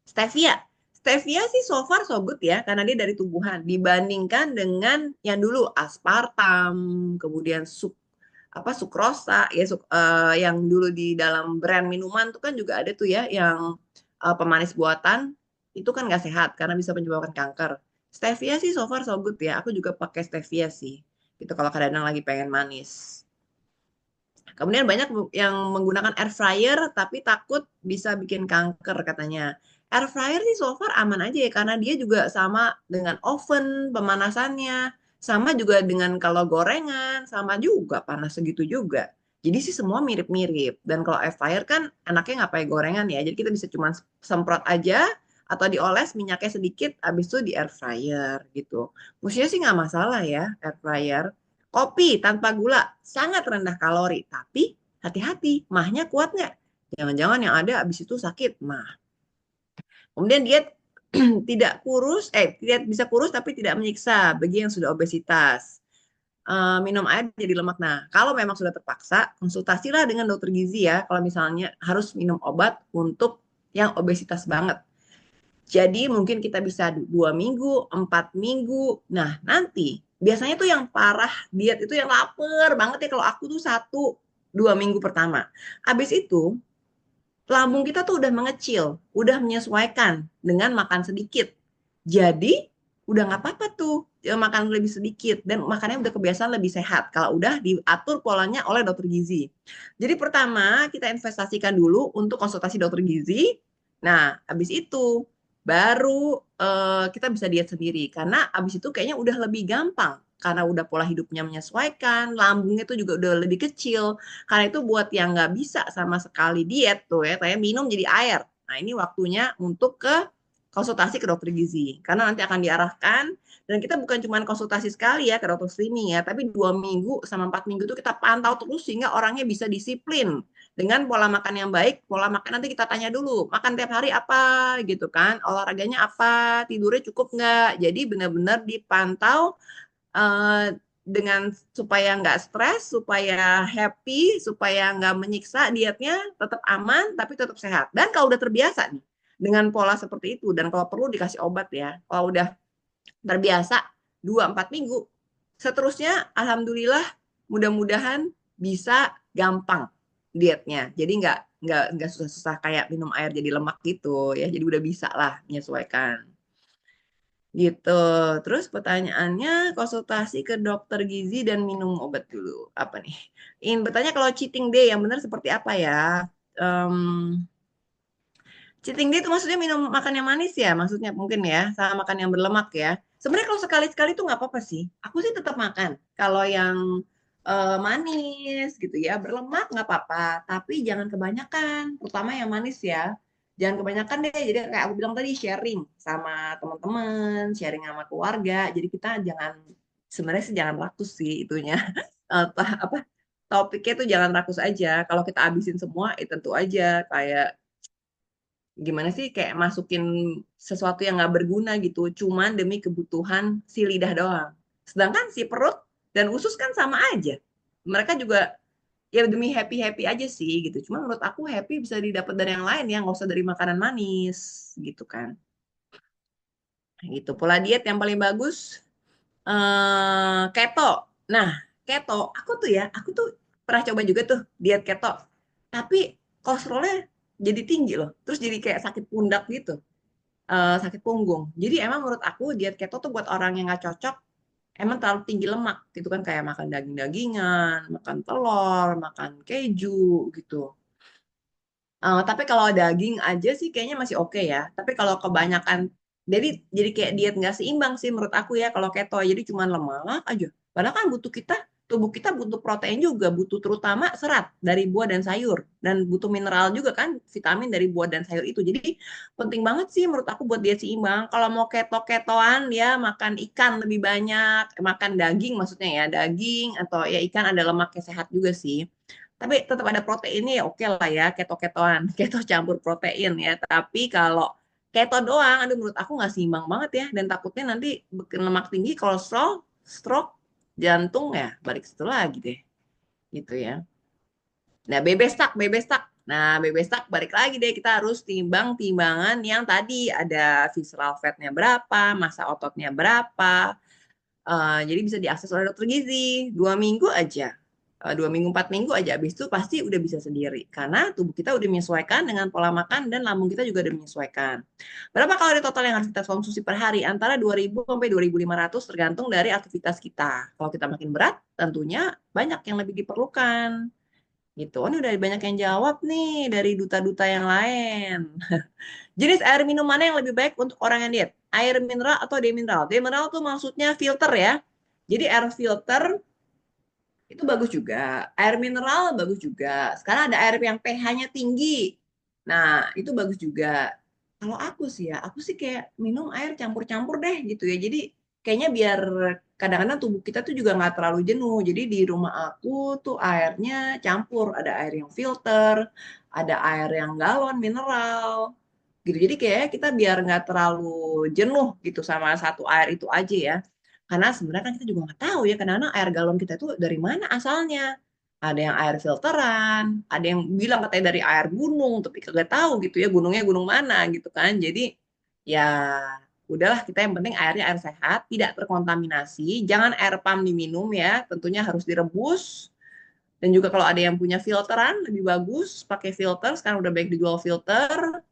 Stevia. Stevia sih so far so good ya, karena dia dari tumbuhan. Dibandingkan dengan yang dulu aspartam, kemudian sukrosa, ya yang dulu di dalam brand minuman tuh kan juga ada tuh ya, yang pemanis buatan, itu kan nggak sehat karena bisa menyebabkan kanker. Stevia sih so far so good ya, aku juga pakai stevia sih. Gitu kalau kadang-kadang lagi pengen manis. Kemudian banyak yang menggunakan air fryer tapi takut bisa bikin kanker katanya. Air fryer sih so far aman aja ya, karena dia juga sama dengan oven pemanasannya. Sama juga dengan kalau gorengan, sama juga panas segitu juga. Jadi sih semua mirip-mirip. Dan kalau air fryer kan enaknya nggak pakai gorengan ya. Jadi kita bisa cuma semprot aja atau dioles minyaknya sedikit, habis itu di air fryer gitu. Maksudnya sih nggak masalah ya air fryer. Kopi tanpa gula, sangat rendah kalori. Tapi hati-hati, mahnya kuat nggak? Jangan-jangan yang ada abis itu sakit mah. Kemudian diet tidak bisa kurus tapi tidak menyiksa bagi yang sudah obesitas. Minum air jadi lemak. Nah, kalau memang sudah terpaksa, konsultasilah dengan dokter gizi ya. Kalau misalnya harus minum obat untuk yang obesitas banget. Jadi mungkin kita bisa 2 minggu, 4 minggu. Nah, nanti biasanya tuh yang parah diet itu yang lapar banget ya. Kalau aku tuh 1 2 minggu pertama. Habis itu lambung kita tuh udah mengecil, udah menyesuaikan dengan makan sedikit. Jadi udah nggak apa-apa tuh makan lebih sedikit dan makannya udah kebiasaan lebih sehat kalau udah diatur polanya oleh dokter gizi. Jadi pertama kita investasikan dulu untuk konsultasi dokter gizi. Nah, habis itu baru kita bisa diet sendiri karena habis itu kayaknya udah lebih gampang karena udah pola hidupnya menyesuaikan, lambungnya itu juga udah lebih kecil. Karena itu buat yang nggak bisa sama sekali diet tuh ya, kayak minum jadi air. Nah, ini waktunya untuk ke konsultasi ke dokter gizi. Karena nanti akan diarahkan, dan kita bukan cuma konsultasi sekali ya ke dokter streaming ya, tapi 2 minggu sama 4 minggu itu kita pantau terus sehingga orangnya bisa disiplin dengan pola makan yang baik. Pola makan nanti kita tanya dulu, makan tiap hari apa gitu kan, olahraganya apa, tidurnya cukup nggak. Jadi benar-benar dipantau dengan supaya nggak stres, supaya happy, supaya nggak menyiksa dietnya, tetap aman, tapi tetap sehat. Dan kalau udah terbiasa nih, dengan pola seperti itu, dan kalau perlu dikasih obat ya, kalau udah terbiasa 2-4 minggu, seterusnya Alhamdulillah, mudah-mudahan bisa gampang dietnya. Jadi nggak susah-susah kayak minum air jadi lemak gitu ya, jadi udah bisa lah menyesuaikan. Gitu. Terus pertanyaannya konsultasi ke dokter gizi dan minum obat dulu. Apa nih? Ingin bertanya kalau cheating day yang benar seperti apa ya? Em, Cheating day itu maksudnya minum makan yang manis ya, maksudnya mungkin ya, sama makan yang berlemak ya. Sebenarnya kalau sekali-sekali tuh nggak apa-apa sih. Aku sih tetap makan. Kalau yang manis gitu ya, berlemak nggak apa-apa. Tapi jangan kebanyakan, terutama yang manis ya. Jangan kebanyakan deh. Jadi kayak aku bilang tadi, sharing sama teman-teman, sharing sama keluarga. Jadi kita jangan, sebenarnya sih jangan rakus sih itunya. Apa topiknya tuh jangan rakus aja. Kalau kita habisin semua, tentu aja kayak gimana sih kayak masukin sesuatu yang nggak berguna gitu cuman demi kebutuhan si lidah doang, sedangkan si perut dan usus kan sama aja, mereka juga ya demi happy happy aja sih gitu. Cuma menurut aku happy bisa didapat dari yang lain ya, nggak usah dari makanan manis gitu kan. Gitu pola diet yang paling bagus keto. Nah, keto aku tuh pernah coba juga tuh diet keto, tapi kolesterolnya jadi tinggi loh, terus jadi kayak sakit pundak gitu, sakit punggung. Jadi emang menurut aku diet keto tuh buat orang yang nggak cocok, emang terlalu tinggi lemak gitu kan, kayak makan daging-dagingan, makan telur, makan keju gitu. Tapi kalau daging aja sih kayaknya masih oke ya. Tapi kalau kebanyakan, jadi kayak diet nggak seimbang sih menurut aku ya kalau keto. Jadi cuma lemak aja. Padahal kan tubuh kita butuh protein juga, butuh terutama serat dari buah dan sayur, dan butuh mineral juga kan, vitamin dari buah dan sayur itu. Jadi penting banget sih menurut aku buat diet seimbang. Kalau mau keto-ketoan ya makan ikan lebih banyak, makan daging maksudnya ya, daging atau ya ikan ada lemaknya, sehat juga sih. Tapi tetap ada proteinnya ya oke lah ya, keto-ketoan, keto campur protein ya. Tapi kalau keto doang, aduh menurut aku nggak seimbang banget ya, dan takutnya nanti bikin lemak tinggi, kolesterol, stroke, jantung ya balik situ lagi deh, gitu ya. Nah, bebestak. Nah, bebestak balik lagi deh, kita harus timbang timbangan yang tadi ada visceral fatnya berapa, massa ototnya berapa. Jadi bisa diakses oleh dokter gizi 2 minggu aja. 2 minggu 4 minggu aja, habis itu pasti udah bisa sendiri karena tubuh kita udah menyesuaikan dengan pola makan dan lambung kita juga udah menyesuaikan. Berapa kalori total yang harus kita konsumsi per hari? Antara 2.000 sampai 2.500 tergantung dari aktivitas kita. Kalau kita makin berat, tentunya banyak yang lebih diperlukan. Gitu. Ini udah banyak yang jawab nih dari duta-duta yang lain. Jenis air minum mana yang lebih baik untuk orang yang diet? Air mineral atau demineral? Demineral tuh maksudnya filter ya. Jadi air filter itu bagus juga. Air mineral bagus juga. Sekarang ada air yang pH-nya tinggi. Nah, itu bagus juga. Kalau aku sih kayak minum air campur-campur deh gitu ya. Jadi kayaknya biar kadang-kadang tubuh kita tuh juga nggak terlalu jenuh. Jadi di rumah aku tuh airnya campur. Ada air yang filter, ada air yang galon, mineral. Gitu. Jadi kayak kita biar nggak terlalu jenuh gitu sama satu air itu aja ya. Karena sebenarnya kan kita juga nggak tahu ya kadang-kadang air galon kita itu dari mana asalnya. Ada yang air filteran, ada yang bilang katanya dari air gunung, tapi kagak tahu gitu ya gunungnya gunung mana gitu kan. Jadi ya udahlah, kita yang penting airnya air sehat, tidak terkontaminasi. Jangan air pam diminum ya, tentunya harus direbus Dan juga kalau ada yang punya filteran, lebih bagus pakai filter. Sekarang udah banyak dijual filter.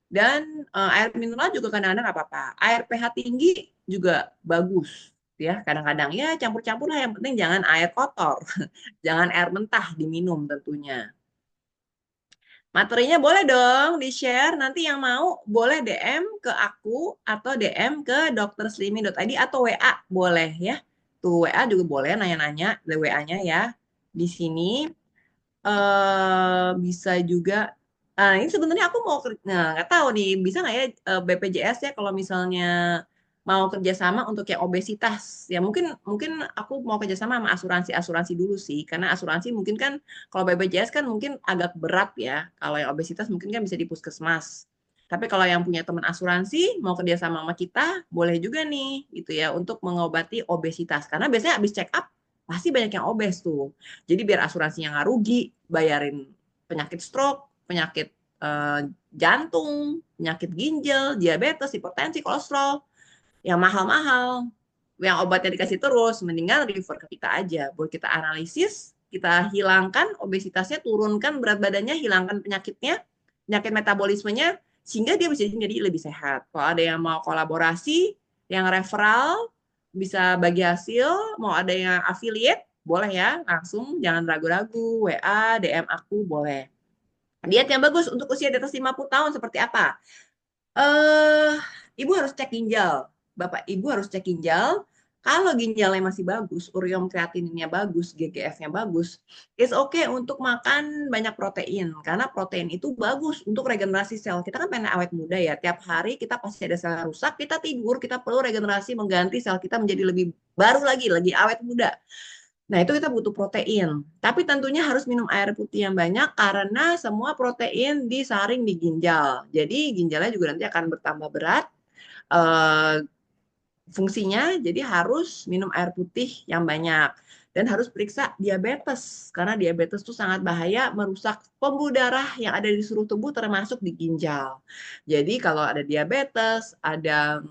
Dan air mineral juga kadang-kadang nggak apa-apa. Air pH tinggi juga bagus. Ya, kadang-kadang ya campur-campur lah. Yang penting jangan air kotor. Jangan air mentah diminum tentunya. Materinya boleh dong di-share. Nanti yang mau boleh DM ke aku atau DM ke drslimi.id atau WA boleh ya. Tuh WA juga boleh nanya-nanya WA-nya ya. Di sini bisa juga. Ini sebenarnya aku mau nggak tahu nih bisa nggak ya BPJS ya kalau misalnya mau kerjasama untuk yang obesitas ya mungkin mungkin aku mau kerjasama sama asuransi dulu sih karena asuransi mungkin kan kalau BPJS kan mungkin agak berat ya kalau yang obesitas mungkin kan bisa di puskesmas tapi kalau yang punya teman asuransi mau kerjasama sama kita boleh juga nih gitu ya untuk mengobati obesitas karena biasanya habis check up pasti banyak yang obes tuh jadi biar asuransinya nggak rugi bayarin penyakit stroke penyakit jantung penyakit ginjal diabetes hipertensi kolesterol yang mahal-mahal, yang obatnya dikasih terus, mendingan refer ke kita aja. Buat kita analisis, kita hilangkan obesitasnya, turunkan berat badannya, hilangkan penyakitnya, penyakit metabolismenya, sehingga dia bisa jadi lebih sehat. Kalau ada yang mau kolaborasi, yang referral, bisa bagi hasil, mau ada yang affiliate, boleh ya, langsung jangan ragu-ragu, WA, DM aku, boleh. Diet yang bagus untuk usia di atas 50 tahun seperti apa? Ibu harus cek ginjal. Bapak Ibu harus cek ginjal. Kalau ginjalnya masih bagus, ureum kreatininnya bagus, GGF-nya bagus, it's okay untuk makan banyak protein. Karena protein itu bagus untuk regenerasi sel. Kita kan pengen awet muda ya. Tiap hari kita pasti ada sel yang rusak, kita tidur, kita perlu regenerasi mengganti sel kita menjadi lebih baru lagi awet muda. Nah, itu kita butuh protein. Tapi tentunya harus minum air putih yang banyak karena semua protein disaring di ginjal. Jadi ginjalnya juga nanti akan bertambah berat fungsinya, jadi harus minum air putih yang banyak. Dan harus periksa diabetes, karena diabetes itu sangat bahaya, merusak pembuluh darah yang ada di seluruh tubuh termasuk di ginjal. Jadi kalau ada diabetes, ada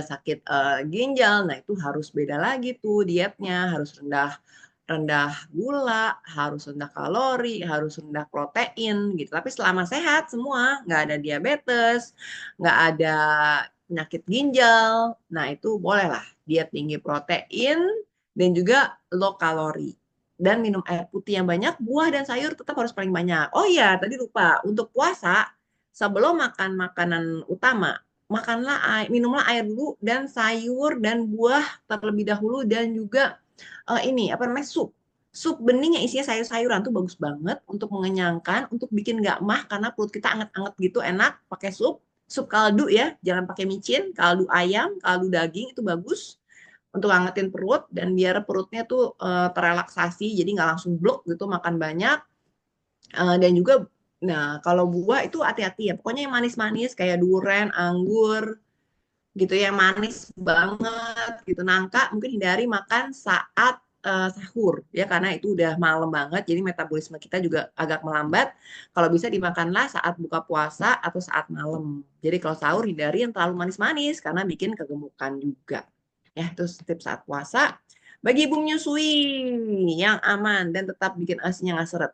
sakit ginjal, nah itu harus beda lagi tuh dietnya, harus rendah gula, harus rendah kalori, harus rendah protein gitu. Tapi selama sehat semua, nggak ada diabetes, nggak ada penyakit ginjal, nah itu bolehlah diet tinggi protein dan juga low kalori. Dan minum air putih yang banyak, buah dan sayur tetap harus paling banyak. Oh iya, tadi lupa, untuk puasa, sebelum makan makanan utama, minumlah air dulu dan sayur dan buah terlebih dahulu dan juga ini apa namanya sup bening yang isinya sayur-sayuran tuh bagus banget untuk mengenyangkan, untuk bikin nggak mah karena perut kita anget-anget gitu enak pakai sup kaldu ya, jangan pakai micin, kaldu ayam, kaldu daging itu bagus untuk angetin perut dan biar perutnya tuh terrelaksasi jadi nggak langsung blok gitu makan banyak. Dan juga nah kalau buah itu hati-hati ya pokoknya yang manis-manis kayak durian, anggur gitu yang manis banget gitu nangka mungkin hindari makan saat sahur ya karena itu udah malam banget jadi metabolisme kita juga agak melambat kalau bisa dimakanlah saat buka puasa atau saat malam jadi kalau sahur hindari yang terlalu manis-manis karena bikin kegemukan juga ya terus tips saat puasa bagi ibu menyusui yang aman dan tetap bikin asinya nggak seret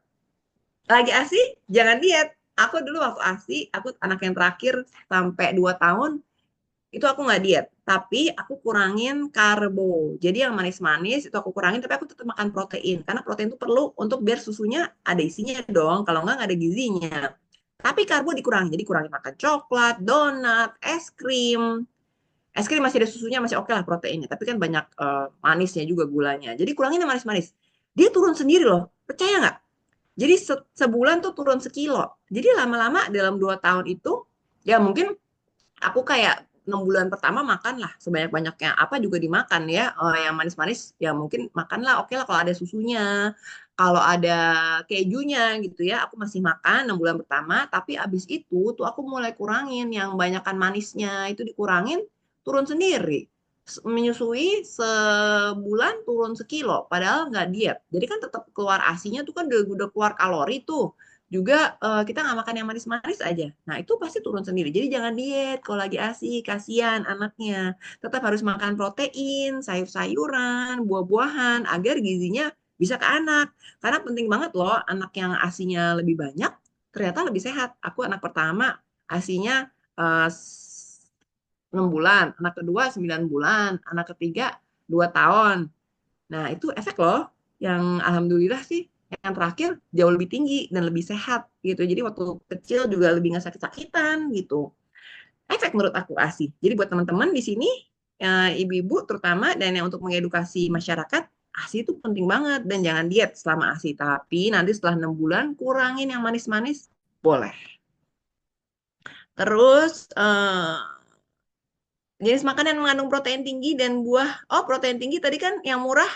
lagi asi jangan diet aku dulu waktu asi aku anak yang terakhir sampai 2 tahun itu aku nggak diet, tapi aku kurangin karbo. Jadi yang manis-manis itu aku kurangin, tapi aku tetap makan protein. Karena protein itu perlu untuk biar susunya ada isinya dong, kalau nggak ada gizinya. Tapi karbo dikurangi, jadi kurangi makan coklat, donat, es krim. Es krim masih ada susunya, masih oke lah proteinnya. Tapi kan banyak manisnya juga gulanya. Jadi kurangin yang manis-manis. Dia turun sendiri loh, percaya nggak? Jadi sebulan tuh turun sekilo. Jadi lama-lama dalam 2 tahun itu, ya mungkin aku kayak 6 bulan pertama makan lah sebanyak-banyaknya apa juga dimakan ya yang manis-manis ya mungkin makanlah oke lah kalau ada susunya kalau ada kejunya gitu ya aku masih makan 6 bulan pertama tapi abis itu tuh aku mulai kurangin yang banyakan manisnya itu dikurangin turun sendiri menyusui sebulan turun sekilo padahal nggak diet jadi kan tetap keluar asinya tuh kan udah keluar kalori tuh juga kita nggak makan yang manis-manis aja. Nah, itu pasti turun sendiri. Jadi jangan diet kalau lagi ASI, kasihan anaknya. Tetap harus makan protein, sayur-sayuran, buah-buahan agar gizinya bisa ke anak. Karena penting banget loh, anak yang ASI-nya lebih banyak, ternyata lebih sehat. Aku anak pertama, ASI-nya 6 bulan, anak kedua 9 bulan, anak ketiga 2 tahun. Nah, itu efek loh, yang alhamdulillah sih, yang terakhir jauh lebih tinggi dan lebih sehat gitu. Jadi waktu kecil juga lebih nggak sakit-sakitan gitu. Efek menurut aku ASI. Jadi buat teman-teman di sini, ibu-ibu terutama dan yang untuk mengedukasi masyarakat, ASI itu penting banget dan jangan diet selama ASI. Tapi nanti setelah 6 bulan kurangin yang manis-manis boleh. Terus jenis makanan yang mengandung protein tinggi dan buah. Oh, protein tinggi tadi kan yang murah,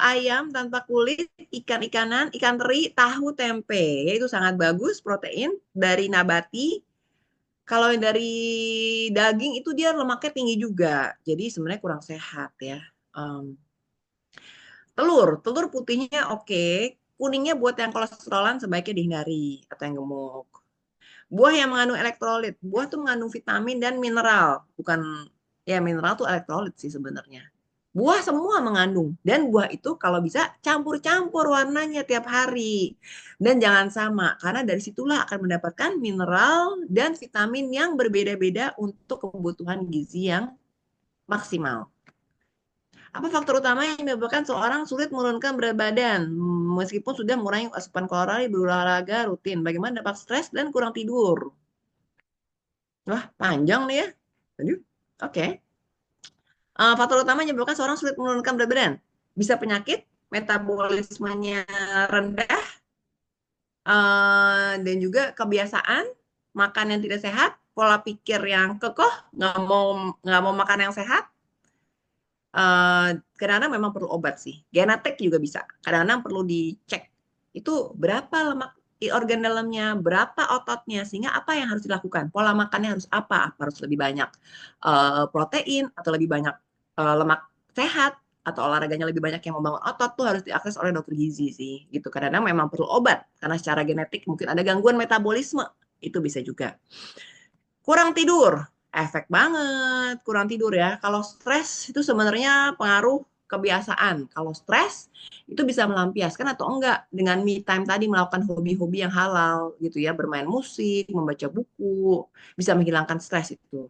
ayam tanpa kulit, ikan-ikanan, ikan teri, tahu, tempe. Itu sangat bagus protein dari nabati. Kalau yang dari daging itu dia lemaknya tinggi juga. Jadi sebenarnya kurang sehat ya. Em, telur putihnya oke. Kuningnya buat yang kolesterolan sebaiknya dihindari atau yang gemuk. Buah yang mengandung elektrolit. Buah tuh mengandung vitamin dan mineral. Bukan, ya mineral tuh elektrolit sih sebenarnya. Buah semua mengandung. Dan buah itu kalau bisa campur-campur warnanya tiap hari. Dan jangan sama. Karena dari situlah akan mendapatkan mineral dan vitamin yang berbeda-beda untuk kebutuhan gizi yang maksimal. Apa faktor utama yang menyebabkan seorang sulit menurunkan berat badan meskipun sudah mengurangi asupan kalori, berolahraga rutin? Bagaimana dampak stres dan kurang tidur? Wah, panjang nih ya. Aduh, oke. Faktor utama yang menyebabkan seorang sulit menurunkan berat badan. Bisa penyakit, metabolismenya rendah, dan juga kebiasaan makan yang tidak sehat, pola pikir yang kekoh, nggak mau makan yang sehat. Kadang-kadang memang perlu obat sih. Genetik juga bisa. Kadang-kadang perlu dicek itu berapa lemak di organ dalamnya, berapa ototnya, sehingga apa yang harus dilakukan. Pola makannya harus apa? Harus lebih banyak protein atau lebih banyak lemak sehat atau olahraganya lebih banyak yang membangun otot tuh harus diakses oleh dokter gizi sih gitu. Kadang-kadang memang perlu obat karena secara genetik mungkin ada gangguan metabolisme, itu bisa juga. Kurang tidur, efek banget kurang tidur ya. Kalau stres itu sebenarnya pengaruh kebiasaan. Kalau stres itu bisa melampiaskan atau enggak dengan me time tadi, melakukan hobi-hobi yang halal gitu ya, bermain musik, membaca buku, bisa menghilangkan stres itu.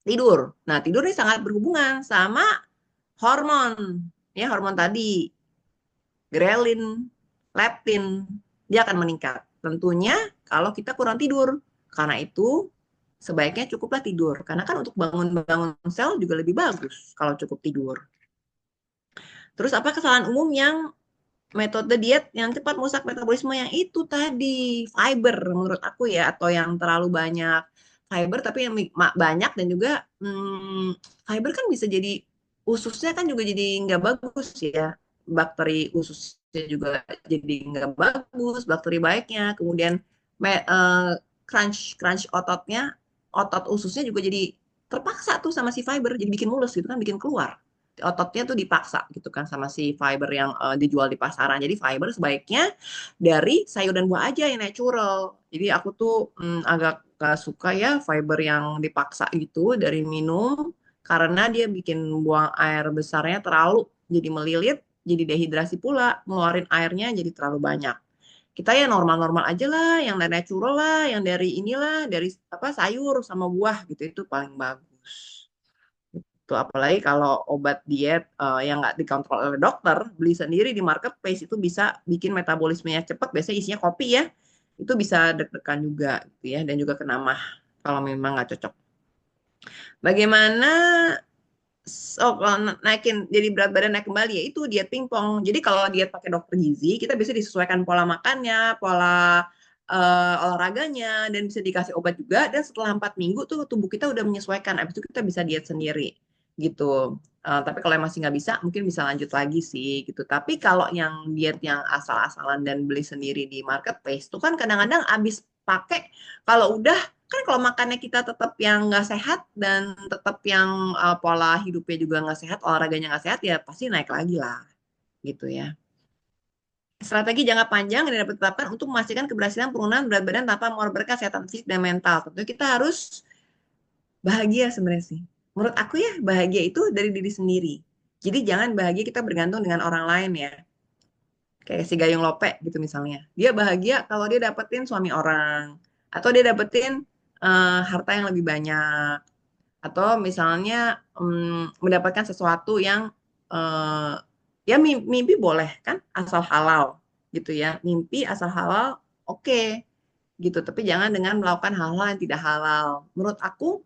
Tidur. Nah, tidur ini sangat berhubungan sama hormon. Ya, hormon tadi, grelin, leptin, dia akan meningkat. Tentunya kalau kita kurang tidur. Karena itu sebaiknya cukuplah tidur. Karena kan untuk bangun-bangun sel juga lebih bagus kalau cukup tidur. Terus apa kesalahan umum yang metode diet yang cepat merusak metabolisme yang itu tadi, fiber menurut aku ya, atau yang terlalu banyak fiber tapi yang banyak dan juga fiber kan bisa jadi ususnya kan juga jadi nggak bagus ya, bakteri ususnya juga jadi nggak bagus, bakteri baiknya, kemudian crunch crunch otot ususnya juga jadi terpaksa tuh sama si fiber, jadi bikin mulus gitu kan, bikin keluar ototnya tuh dipaksa gitu kan sama si fiber yang dijual di pasaran. Jadi fiber sebaiknya dari sayur dan buah aja yang natural. Jadi aku tuh agak gak suka ya fiber yang dipaksa gitu dari minum karena dia bikin buang air besarnya terlalu jadi melilit, jadi dehidrasi pula, ngeluarin airnya jadi terlalu banyak. Kita ya normal-normal aja lah, yang natural lah, yang dari inilah, dari apa sayur sama buah gitu itu paling bagus. Tuh, apalagi kalau obat diet yang nggak dikontrol oleh dokter, beli sendiri di marketplace itu bisa bikin metabolismenya cepat, biasanya isinya kopi ya, itu bisa deg-degan juga gitu ya, dan juga kena mah kalau memang nggak cocok. Bagaimana naikin jadi berat badan naik kembali, ya itu diet pingpong. Jadi kalau diet pakai dokter gizi, kita bisa disesuaikan pola makannya, pola olahraganya, dan bisa dikasih obat juga, dan setelah 4 minggu tuh tubuh kita udah menyesuaikan, habis itu kita bisa diet sendiri gitu. Tapi kalau yang masih nggak bisa, mungkin bisa lanjut lagi sih gitu. Tapi kalau yang diet yang asal-asalan dan beli sendiri di marketplace itu kan kadang-kadang habis pakai, kalau udah kan kalau makannya kita tetap yang nggak sehat dan tetap yang pola hidupnya juga nggak sehat, olahraganya nggak sehat, ya pasti naik lagi lah gitu ya. Strategi jangka panjang yang dapat ditetapkan untuk memastikan keberhasilan penurunan berat badan tanpa mengorbankan kesehatan fisik dan mental. Tentu kita harus bahagia sebenarnya sih. Menurut aku ya, bahagia itu dari diri sendiri. Jadi jangan bahagia kita bergantung dengan orang lain ya. kayak si Gayung Lope gitu misalnya. Dia bahagia kalau dia dapetin suami orang, atau dia dapetin harta yang lebih banyak, atau misalnya mendapatkan sesuatu yang eh, ya mimpi boleh kan asal halal gitu ya. Mimpi asal halal oke gitu, tapi jangan dengan melakukan hal-hal yang tidak halal. Menurut aku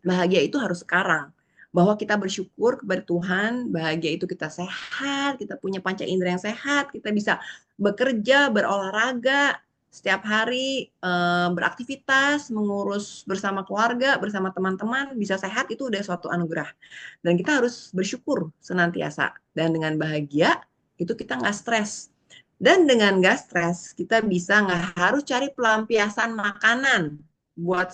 bahagia itu harus sekarang. Bahwa kita bersyukur kepada Tuhan, bahagia itu kita sehat, kita punya panca indera yang sehat, kita bisa bekerja, berolahraga, setiap hari beraktivitas, mengurus bersama keluarga, bersama teman-teman, bisa sehat, itu udah suatu anugerah. Dan kita harus bersyukur senantiasa. Dan dengan bahagia, itu kita nggak stres. Dan dengan nggak stres, kita bisa nggak harus cari pelampiasan makanan buat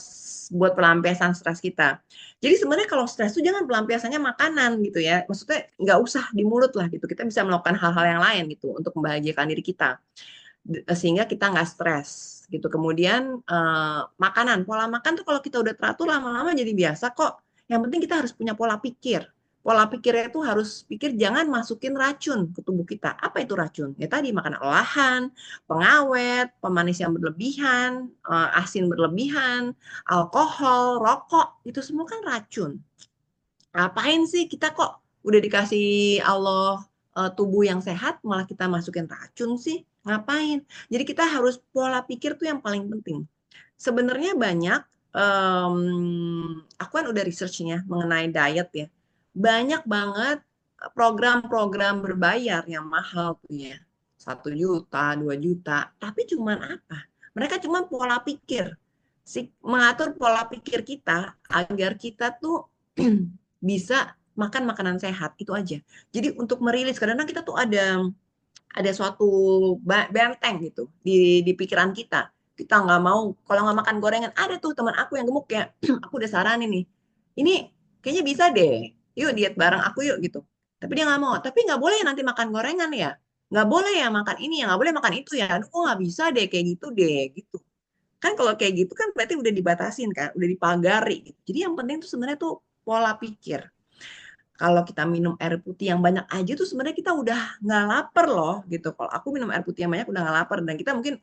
buat pelampiasan stres kita. Jadi sebenarnya kalau stres itu jangan pelampiasannya makanan gitu ya. Maksudnya nggak usah di mulut lah gitu. Kita bisa melakukan hal-hal yang lain gitu untuk membahagiakan diri kita. Sehingga kita nggak stres gitu. Kemudian makanan, pola makan tuh kalau kita udah teratur lama-lama jadi biasa kok. Yang penting kita harus punya pola pikir. Pola pikirnya itu harus pikir jangan masukin racun ke tubuh kita. Apa itu racun? Ya tadi makanan olahan, pengawet, pemanis yang berlebihan, asin berlebihan, alkohol, rokok, itu semua kan racun. Ngapain sih kita kok udah dikasih Allah tubuh yang sehat, malah kita masukin racun sih? Ngapain? Jadi kita harus pola pikir tuh yang paling penting. Sebenarnya banyak, aku kan udah research-nya mengenai diet ya. Banyak banget program-program berbayar yang mahal tuh ya. 1 juta, 2 juta. Tapi cuman apa? Mereka cuma pola pikir. Mengatur pola pikir kita agar kita tuh bisa makan makanan sehat. Itu aja. Jadi untuk merilis, kadang-kadang kita tuh ada suatu benteng gitu di pikiran kita. Kita nggak mau, kalau nggak makan gorengan, ada tuh teman aku yang gemuk ya, aku udah saranin nih, ini kayaknya bisa deh, yuk diet bareng aku yuk gitu. Tapi dia nggak mau, tapi nggak boleh ya nanti makan gorengan ya, nggak boleh ya makan ini ya, nggak boleh makan itu ya, aduh kok nggak bisa deh kayak gitu deh gitu. Kan kalau kayak gitu kan berarti udah dibatasin kan, udah dipagari gitu. Jadi yang penting tuh sebenarnya tuh pola pikir. Kalau kita minum air putih yang banyak aja tuh sebenarnya kita udah nggak lapar loh gitu. Kalau aku minum air putih yang banyak udah nggak lapar, dan kita mungkin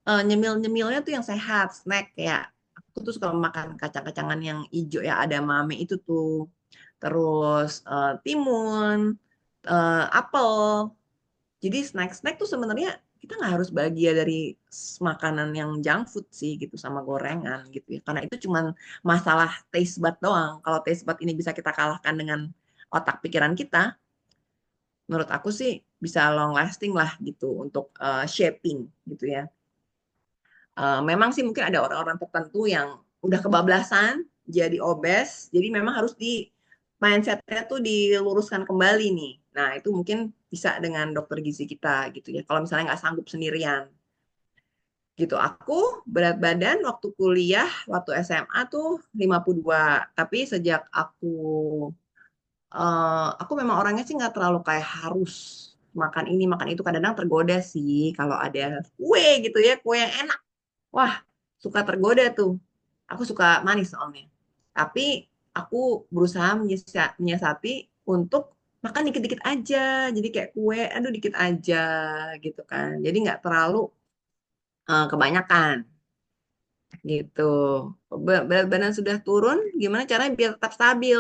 nyemil-nyemilnya tuh yang sehat, snack kayak aku tuh suka makan kacang-kacangan yang hijau ya, ada mame itu tuh, terus timun, apel. Jadi snack-snack tuh sebenarnya kita nggak harus bahagia dari makanan yang junk food sih gitu sama gorengan gitu ya. Karena itu cuman masalah taste bud doang. Kalau taste bud ini bisa kita kalahkan dengan otak pikiran kita, menurut aku sih bisa long lasting lah gitu untuk shaping gitu ya. Memang sih mungkin ada orang-orang tertentu yang udah kebablasan jadi obes, jadi memang harus di mindsetnya tuh diluruskan kembali nih. Nah itu mungkin bisa dengan dokter gizi kita gitu ya. Kalau misalnya nggak sanggup sendirian gitu. Aku berat badan waktu kuliah, waktu SMA tuh 52. Tapi sejak aku memang orangnya sih nggak terlalu kayak harus makan ini makan itu. Kadang-kadang tergoda sih kalau ada kue gitu ya, kue yang enak. Wah, suka tergoda tuh. Aku suka manis soalnya. Tapi aku berusaha menyiasati untuk makan dikit-dikit aja. Jadi kayak kue, aduh dikit aja gitu kan. Jadi nggak terlalu kebanyakan gitu. Berat badan sudah turun, gimana caranya biar tetap stabil?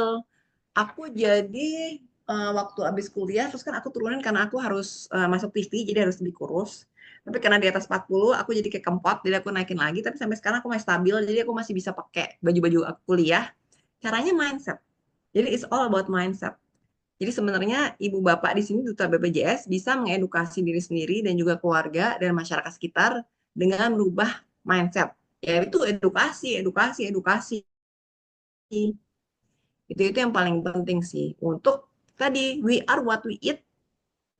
Aku jadi waktu habis kuliah, terus kan aku turunin karena aku harus masuk TV, jadi harus lebih kurus. Tapi karena di atas 40, aku jadi kayak kempot, jadi aku naikin lagi. Tapi sampai sekarang aku masih stabil, jadi aku masih bisa pakai baju-baju aku kuliah. Caranya mindset. Jadi it's all about mindset. Jadi sebenarnya ibu bapak di sini duta BPJS bisa mengedukasi diri sendiri dan juga keluarga dan masyarakat sekitar dengan merubah mindset. Yaitu edukasi, edukasi, edukasi. Itu yang paling penting sih. Untuk tadi we are what we eat,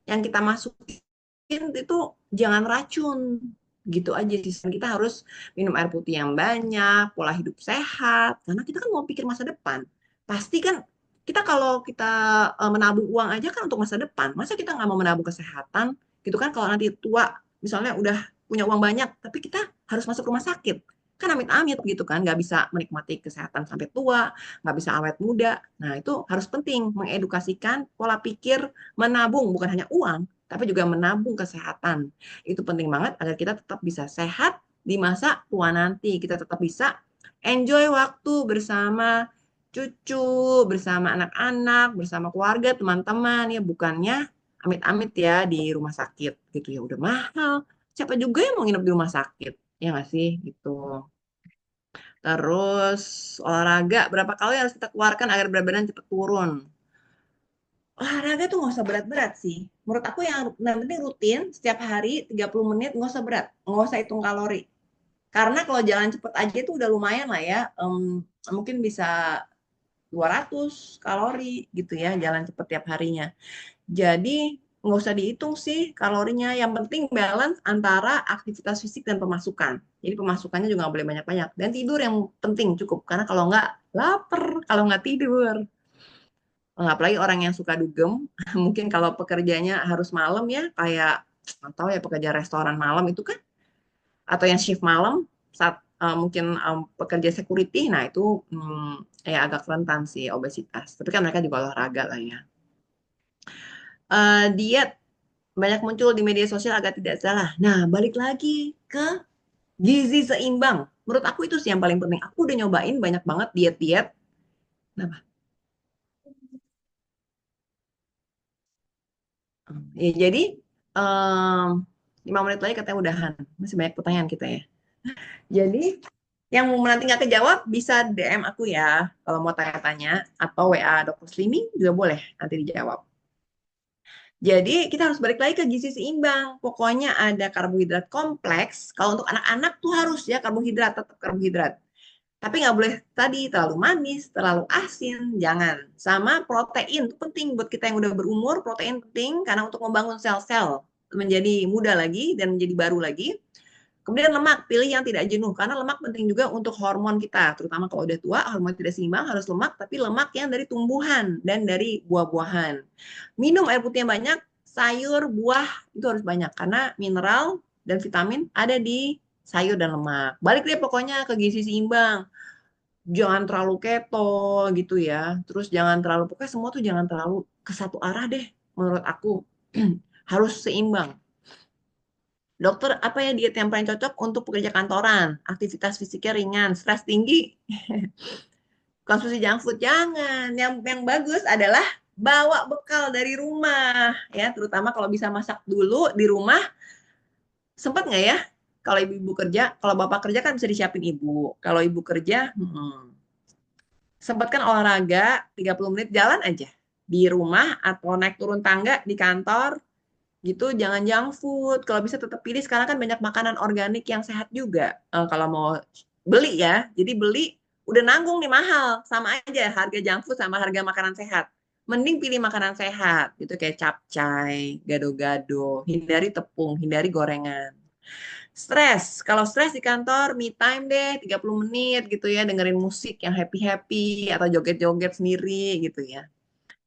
yang kita masukin itu jangan racun. Gitu aja sih. Kita harus minum air putih yang banyak, pola hidup sehat, karena kita kan mau pikir masa depan. Pasti kan kita kalau kita menabung uang aja kan untuk masa depan. Masa kita nggak mau menabung kesehatan? Gitu kan kalau nanti tua, misalnya udah punya uang banyak, tapi kita harus masuk rumah sakit. Kan amit-amit gitu kan, nggak bisa menikmati kesehatan sampai tua, nggak bisa awet muda. Nah itu harus penting, mengedukasikan pola pikir menabung, bukan hanya uang, tapi juga menabung kesehatan. Itu penting banget agar kita tetap bisa sehat di masa tua nanti. Kita tetap bisa enjoy waktu bersama cucu, bersama anak-anak, bersama keluarga, teman-teman, ya bukannya amit-amit ya di rumah sakit gitu ya, udah mahal. Siapa juga yang mau nginep di rumah sakit? Ya nggak sih gitu. Terus olahraga berapa kali harus kita keluarkan agar berat badan cepat turun? Olahraga tuh nggak usah berat-berat sih. Menurut aku yang penting rutin setiap hari 30 menit, nggak usah berat, nggak usah hitung kalori. Karena kalau jalan cepet aja itu udah lumayan lah ya. Mungkin bisa 200 kalori gitu ya jalan cepet tiap harinya. Jadi nggak usah dihitung sih kalorinya. Yang penting balance antara aktivitas fisik dan pemasukan. Jadi pemasukannya juga nggak boleh banyak-banyak. Dan tidur yang penting cukup. Karena kalau nggak lapar, kalau nggak tidur. Apalagi orang yang suka dugem, mungkin kalau pekerjanya harus malam ya, kayak atau ya pekerja restoran malam itu kan, atau yang shift malam saat mungkin pekerja security, nah itu ya agak rentan sih obesitas. Tapi kan mereka juga olahraga lah ya. Diet banyak muncul di media sosial agak tidak salah. Nah, balik lagi ke gizi seimbang. Menurut aku itu sih yang paling penting. Aku udah nyobain banyak banget diet-diet. Nah, ya, jadi 5 menit lagi katanya udahan. Masih banyak pertanyaan kita ya. Jadi yang nanti nggak kejawab bisa DM aku ya kalau mau tanya-tanya atau WA Dokter Slimi juga boleh nanti dijawab. Jadi kita harus balik lagi ke gizi seimbang. Pokoknya ada karbohidrat kompleks. Kalau untuk anak-anak tuh harus ya karbohidrat, tetap karbohidrat. Tapi nggak boleh tadi terlalu manis, terlalu asin, jangan. Sama protein, itu penting buat kita yang udah berumur, protein penting karena untuk membangun sel-sel menjadi muda lagi dan menjadi baru lagi. Kemudian lemak, pilih yang tidak jenuh, karena lemak penting juga untuk hormon kita, terutama kalau udah tua, hormon tidak seimbang, harus lemak, tapi lemak yang dari tumbuhan dan dari buah-buahan. Minum air putih yang banyak, sayur, buah, itu harus banyak, karena mineral dan vitamin ada di sayur dan lemak. Balik deh pokoknya ke gizi seimbang. Jangan terlalu keto gitu ya, terus jangan terlalu, pokoknya semua tuh jangan terlalu ke satu arah deh, menurut aku. Harus seimbang. Dokter, apa ya diet yang paling cocok untuk pekerja kantoran? Aktivitas fisiknya ringan, stres tinggi, konsumsi junk food jangan. Yang bagus adalah bawa bekal dari rumah, ya. Terutama kalau bisa masak dulu di rumah. Sempat nggak ya? Kalau ibu-ibu kerja, kalau bapak kerja kan bisa disiapin ibu. Kalau ibu kerja, sempatkan olahraga 30 menit jalan aja di rumah atau naik turun tangga di kantor gitu, jangan junk food. Kalau bisa tetap pilih, sekarang kan banyak makanan organik yang sehat juga. Kalau mau beli ya, jadi beli udah nanggung nih mahal, sama aja harga junk food sama harga makanan sehat. Mending pilih makanan sehat gitu kayak capcay, gado-gado, hindari tepung, hindari gorengan. Stres, kalau stres di kantor, me time deh 30 menit gitu ya, dengerin musik yang happy-happy atau joget-joget sendiri gitu ya,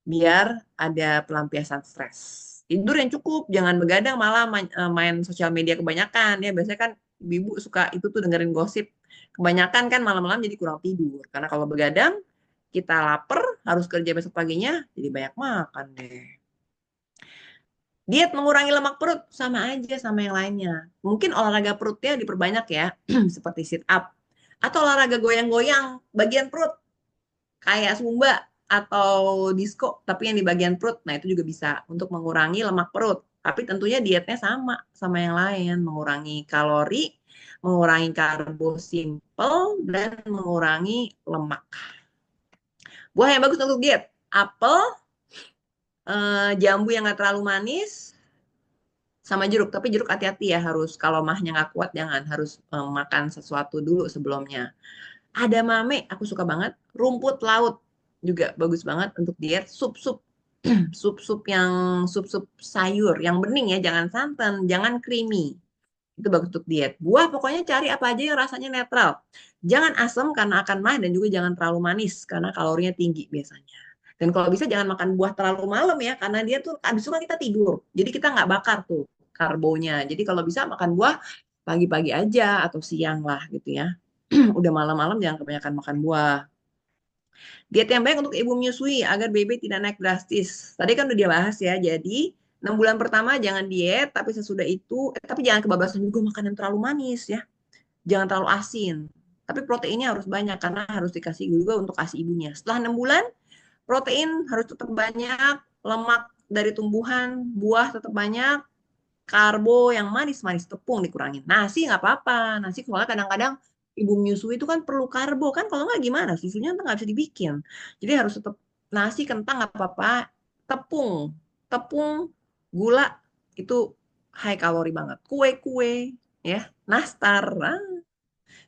biar ada pelampiasan stres. Tidur yang cukup, jangan begadang malah main sosial media kebanyakan ya. Biasanya kan ibu suka itu tuh dengerin gosip. Kebanyakan kan malam-malam jadi kurang tidur. Karena kalau begadang, kita lapar, harus kerja besok paginya, jadi banyak makan deh. Diet mengurangi lemak perut, sama aja sama yang lainnya. Mungkin olahraga perutnya diperbanyak ya, seperti sit up. Atau olahraga goyang-goyang bagian perut, kayak Zumba atau disco, tapi yang di bagian perut. Nah, itu juga bisa untuk mengurangi lemak perut. Tapi tentunya dietnya sama yang lain. Mengurangi kalori, mengurangi karbo simple, dan mengurangi lemak. Buah yang bagus untuk diet, apel, jambu yang nggak terlalu manis, sama jeruk. Tapi jeruk hati-hati ya, harus kalau mahnya nggak kuat, jangan. Harus makan sesuatu dulu sebelumnya. Ada mame, aku suka banget. Rumput laut juga bagus banget untuk diet. Sup-sup, sup-sup sayur, yang bening ya, jangan santan, jangan creamy. Itu bagus untuk diet. Buah pokoknya cari apa aja yang rasanya netral. Jangan asam karena akan mah, dan juga jangan terlalu manis karena kalorinya tinggi biasanya. Dan kalau bisa jangan makan buah terlalu malam ya, karena dia tuh habis itu kan kita tidur. Jadi kita nggak bakar tuh karbonya. Jadi kalau bisa makan buah pagi-pagi aja atau siang lah gitu ya. Udah malam-malam jangan kebanyakan makan buah. Diet yang baik untuk ibu menyusui agar baby tidak naik drastis. Tadi kan udah dia bahas ya, jadi 6 bulan pertama jangan diet, tapi sesudah itu, tapi jangan kebablasan juga makan yang terlalu manis ya. Jangan terlalu asin. Tapi proteinnya harus banyak karena harus dikasih juga untuk kasih ibunya. Setelah 6 bulan, protein harus tetap banyak, lemak dari tumbuhan, buah tetap banyak, karbo yang manis-manis, tepung dikurangin. Nasi nggak apa-apa. Nasi soalnya kadang-kadang ibu menyusui itu kan perlu karbo kan, kalau nggak gimana susunya nggak bisa dibikin. Jadi harus tetap nasi, kentang nggak apa-apa, tepung, tepung, gula itu high kalori banget. Kue-kue ya, nastar,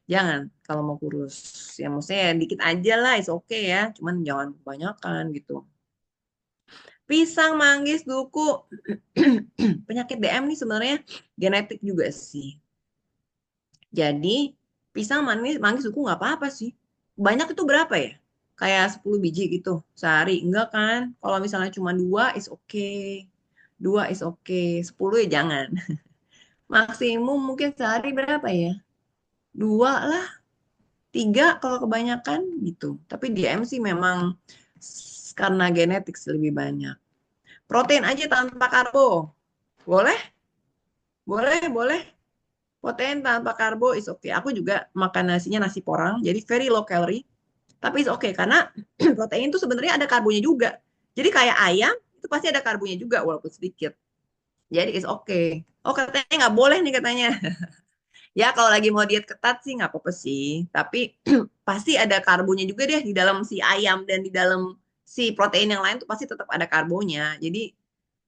jangan kalau mau kurus. Ya maksudnya ya dikit aja lah, is oke ya, cuman jangan kebanyakan gitu. Pisang, manggis, duku. Penyakit DM nih sebenarnya genetik juga sih. Jadi pisang, manggis, duku nggak apa-apa sih. Banyak itu berapa ya? Kayak 10 biji gitu sehari. Enggak kan? Kalau misalnya cuma 2 is oke. 2 is oke. 10 ya jangan. Maksimum mungkin sehari berapa ya? 2 lah. 3 kalau kebanyakan gitu. Tapi DM sih memang karena genetik lebih banyak. Protein aja tanpa karbo. Boleh? Boleh, boleh. Protein tanpa karbo is okay. Aku juga makan nasinya nasi porang, jadi very low calorie. Tapi is okay karena protein itu sebenarnya ada karbonya juga. Jadi kayak ayam itu pasti ada karbonya juga walaupun sedikit. Jadi is okay. Oh katanya nggak boleh nih katanya. Ya kalau lagi mau diet ketat sih nggak apa-apa sih. Tapi pasti ada karbonya juga deh di dalam si ayam dan di dalam si protein yang lain tuh pasti tetap ada karbonya. Jadi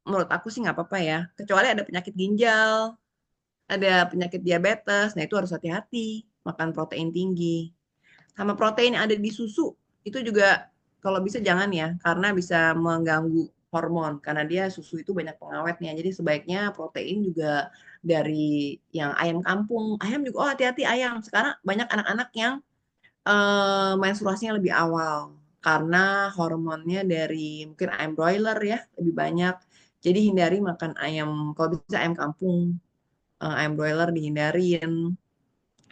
menurut aku sih nggak apa-apa ya. Kecuali ada penyakit ginjal, ada penyakit diabetes, nah itu harus hati-hati makan protein tinggi. Sama protein yang ada di susu, itu juga kalau bisa jangan ya, karena bisa mengganggu hormon, karena dia susu itu banyak pengawetnya. Jadi sebaiknya protein juga dari yang ayam kampung. Ayam juga, oh hati-hati ayam. Sekarang banyak anak-anak yang menstruasinya lebih awal, karena hormonnya dari mungkin ayam broiler ya, lebih banyak. Jadi hindari makan ayam, kalau bisa ayam kampung, ayam broiler dihindarin.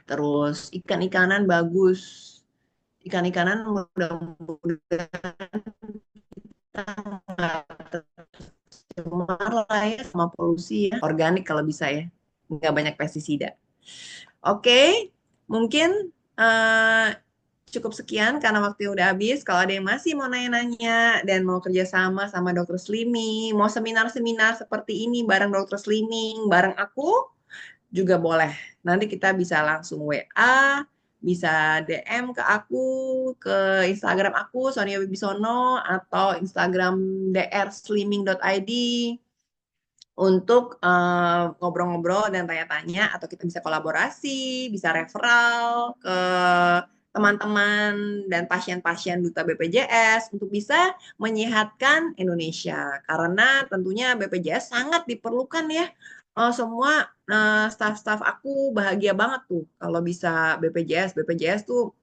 Terus ikan-ikanan bagus. Ikan-ikanan mudah-mudahan kita nggak tercemar lah ya sama polusi ya. Organik kalau bisa ya. Nggak banyak pestisida. Oke, mungkin cukup sekian karena waktu udah habis. Kalau ada yang masih mau nanya-nanya dan mau kerjasama sama Dokter Slimming, mau seminar-seminar seperti ini bareng Dokter Slimming, bareng aku, juga boleh. Nanti kita bisa langsung WA, bisa DM ke aku, ke Instagram aku, Sonia Wibisono, atau Instagram drslimming.id untuk ngobrol-ngobrol dan tanya-tanya, atau kita bisa kolaborasi, bisa referral ke teman-teman dan pasien-pasien Duta BPJS untuk bisa menyehatkan Indonesia. Karena tentunya BPJS sangat diperlukan ya. Semua staff-staff aku bahagia banget tuh kalau bisa BPJS. BPJS tuh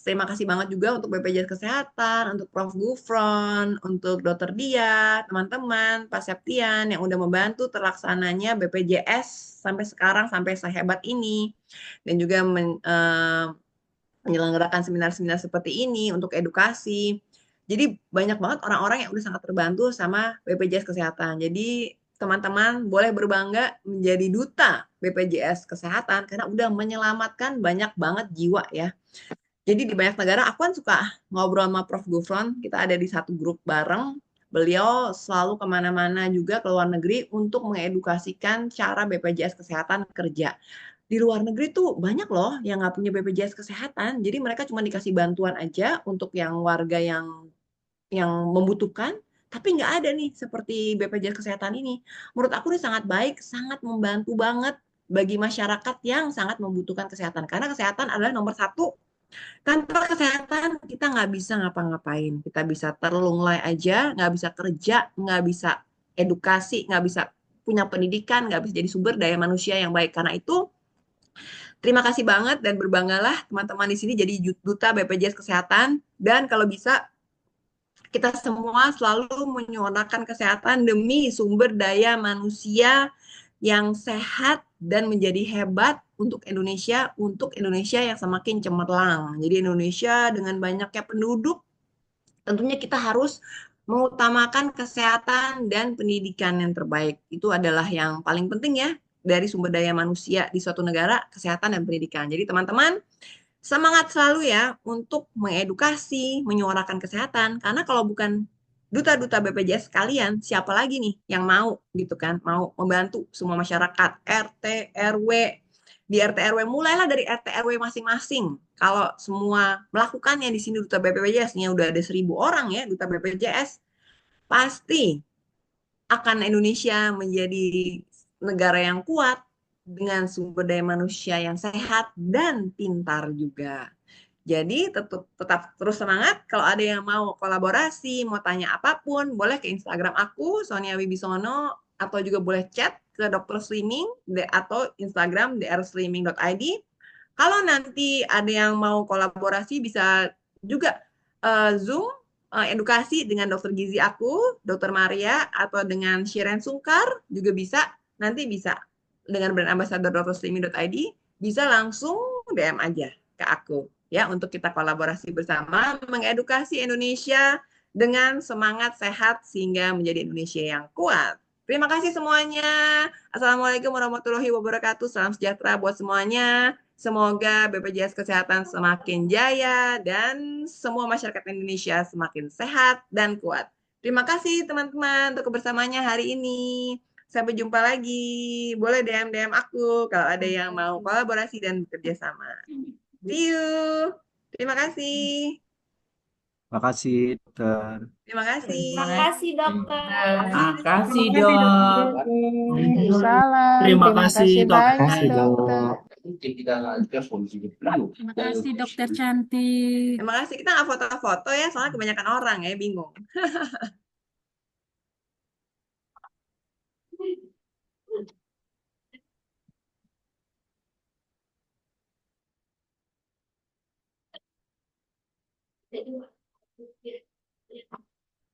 terima kasih banget juga untuk BPJS Kesehatan, untuk Prof. Gufron, untuk Dr. Dia, teman-teman, Pak Septian yang udah membantu terlaksananya BPJS sampai sekarang, sampai sehebat ini. Dan juga menyelenggarakan seminar-seminar seperti ini untuk edukasi. Jadi banyak banget orang-orang yang udah sangat terbantu sama BPJS Kesehatan. Jadi teman-teman boleh berbangga menjadi duta BPJS Kesehatan karena udah menyelamatkan banyak banget jiwa ya. Jadi di banyak negara aku kan suka ngobrol sama Prof. Gufron, kita ada di satu grup bareng. Beliau selalu kemana-mana juga ke luar negeri untuk mengedukasikan cara BPJS Kesehatan kerja. Di luar negeri tuh banyak loh yang nggak punya BPJS Kesehatan, jadi mereka cuma dikasih bantuan aja untuk yang warga yang membutuhkan, tapi nggak ada nih seperti BPJS Kesehatan ini. Menurut aku ini sangat baik, sangat membantu banget bagi masyarakat yang sangat membutuhkan kesehatan. Karena kesehatan adalah nomor satu. Tanpa kesehatan kita nggak bisa ngapa-ngapain. Kita bisa terlunglai aja, nggak bisa kerja, nggak bisa edukasi, nggak bisa punya pendidikan, nggak bisa jadi sumber daya manusia yang baik. Karena itu terima kasih banget dan berbanggalah teman-teman di sini jadi duta BPJS Kesehatan. Dan kalau bisa kita semua selalu menyuarakan kesehatan demi sumber daya manusia yang sehat dan menjadi hebat untuk Indonesia yang semakin cemerlang. Jadi Indonesia dengan banyaknya penduduk, tentunya kita harus mengutamakan kesehatan dan pendidikan yang terbaik. Itu adalah yang paling penting ya dari sumber daya manusia di suatu negara, kesehatan dan pendidikan. Jadi teman-teman, semangat selalu ya untuk mengedukasi, menyuarakan kesehatan. Karena kalau bukan duta-duta BPJS sekalian, siapa lagi nih yang mau gitu kan, mau membantu semua masyarakat, RT, RW, di RT RW mulailah dari RT RW masing-masing. Kalau semua melakukannya di sini duta BPJS-nya udah ada 1.000 orang ya duta BPJS, pasti akan Indonesia menjadi negara yang kuat dengan sumber daya manusia yang sehat dan pintar juga. Jadi tetap terus semangat. Kalau ada yang mau kolaborasi, mau tanya apapun, boleh ke Instagram aku, Sonia Wibisono, atau juga boleh chat ke Dr. Slimming atau Instagram drslimming.id. Kalau nanti ada yang mau kolaborasi, bisa juga Zoom edukasi dengan dokter gizi aku, Dokter Maria, atau dengan Shiren Sungkar juga bisa. Nanti bisa dengan brand ambassador drslimming.id, bisa langsung DM aja ke aku ya untuk kita kolaborasi bersama mengedukasi Indonesia dengan semangat sehat sehingga menjadi Indonesia yang kuat. Terima kasih semuanya. Assalamualaikum warahmatullahi wabarakatuh. Salam sejahtera buat semuanya. Semoga BPJS Kesehatan semakin jaya dan semua masyarakat Indonesia semakin sehat dan kuat. Terima kasih teman-teman untuk kebersamaannya hari ini. Sampai jumpa lagi. Boleh DM-DM aku kalau ada yang mau kolaborasi dan bekerja sama. See you. Terima kasih. Makasih, Dokter. Terima kasih. Terima kasih dokter. Makasih Terima kasih, dok. Salam. Terima Terima kasih kasih dok. banyak, dokter. Terima kasih dokter cantik. Terima kasih. Kita nggak foto-foto ya, soalnya kebanyakan orang ya, bingung. Jadi,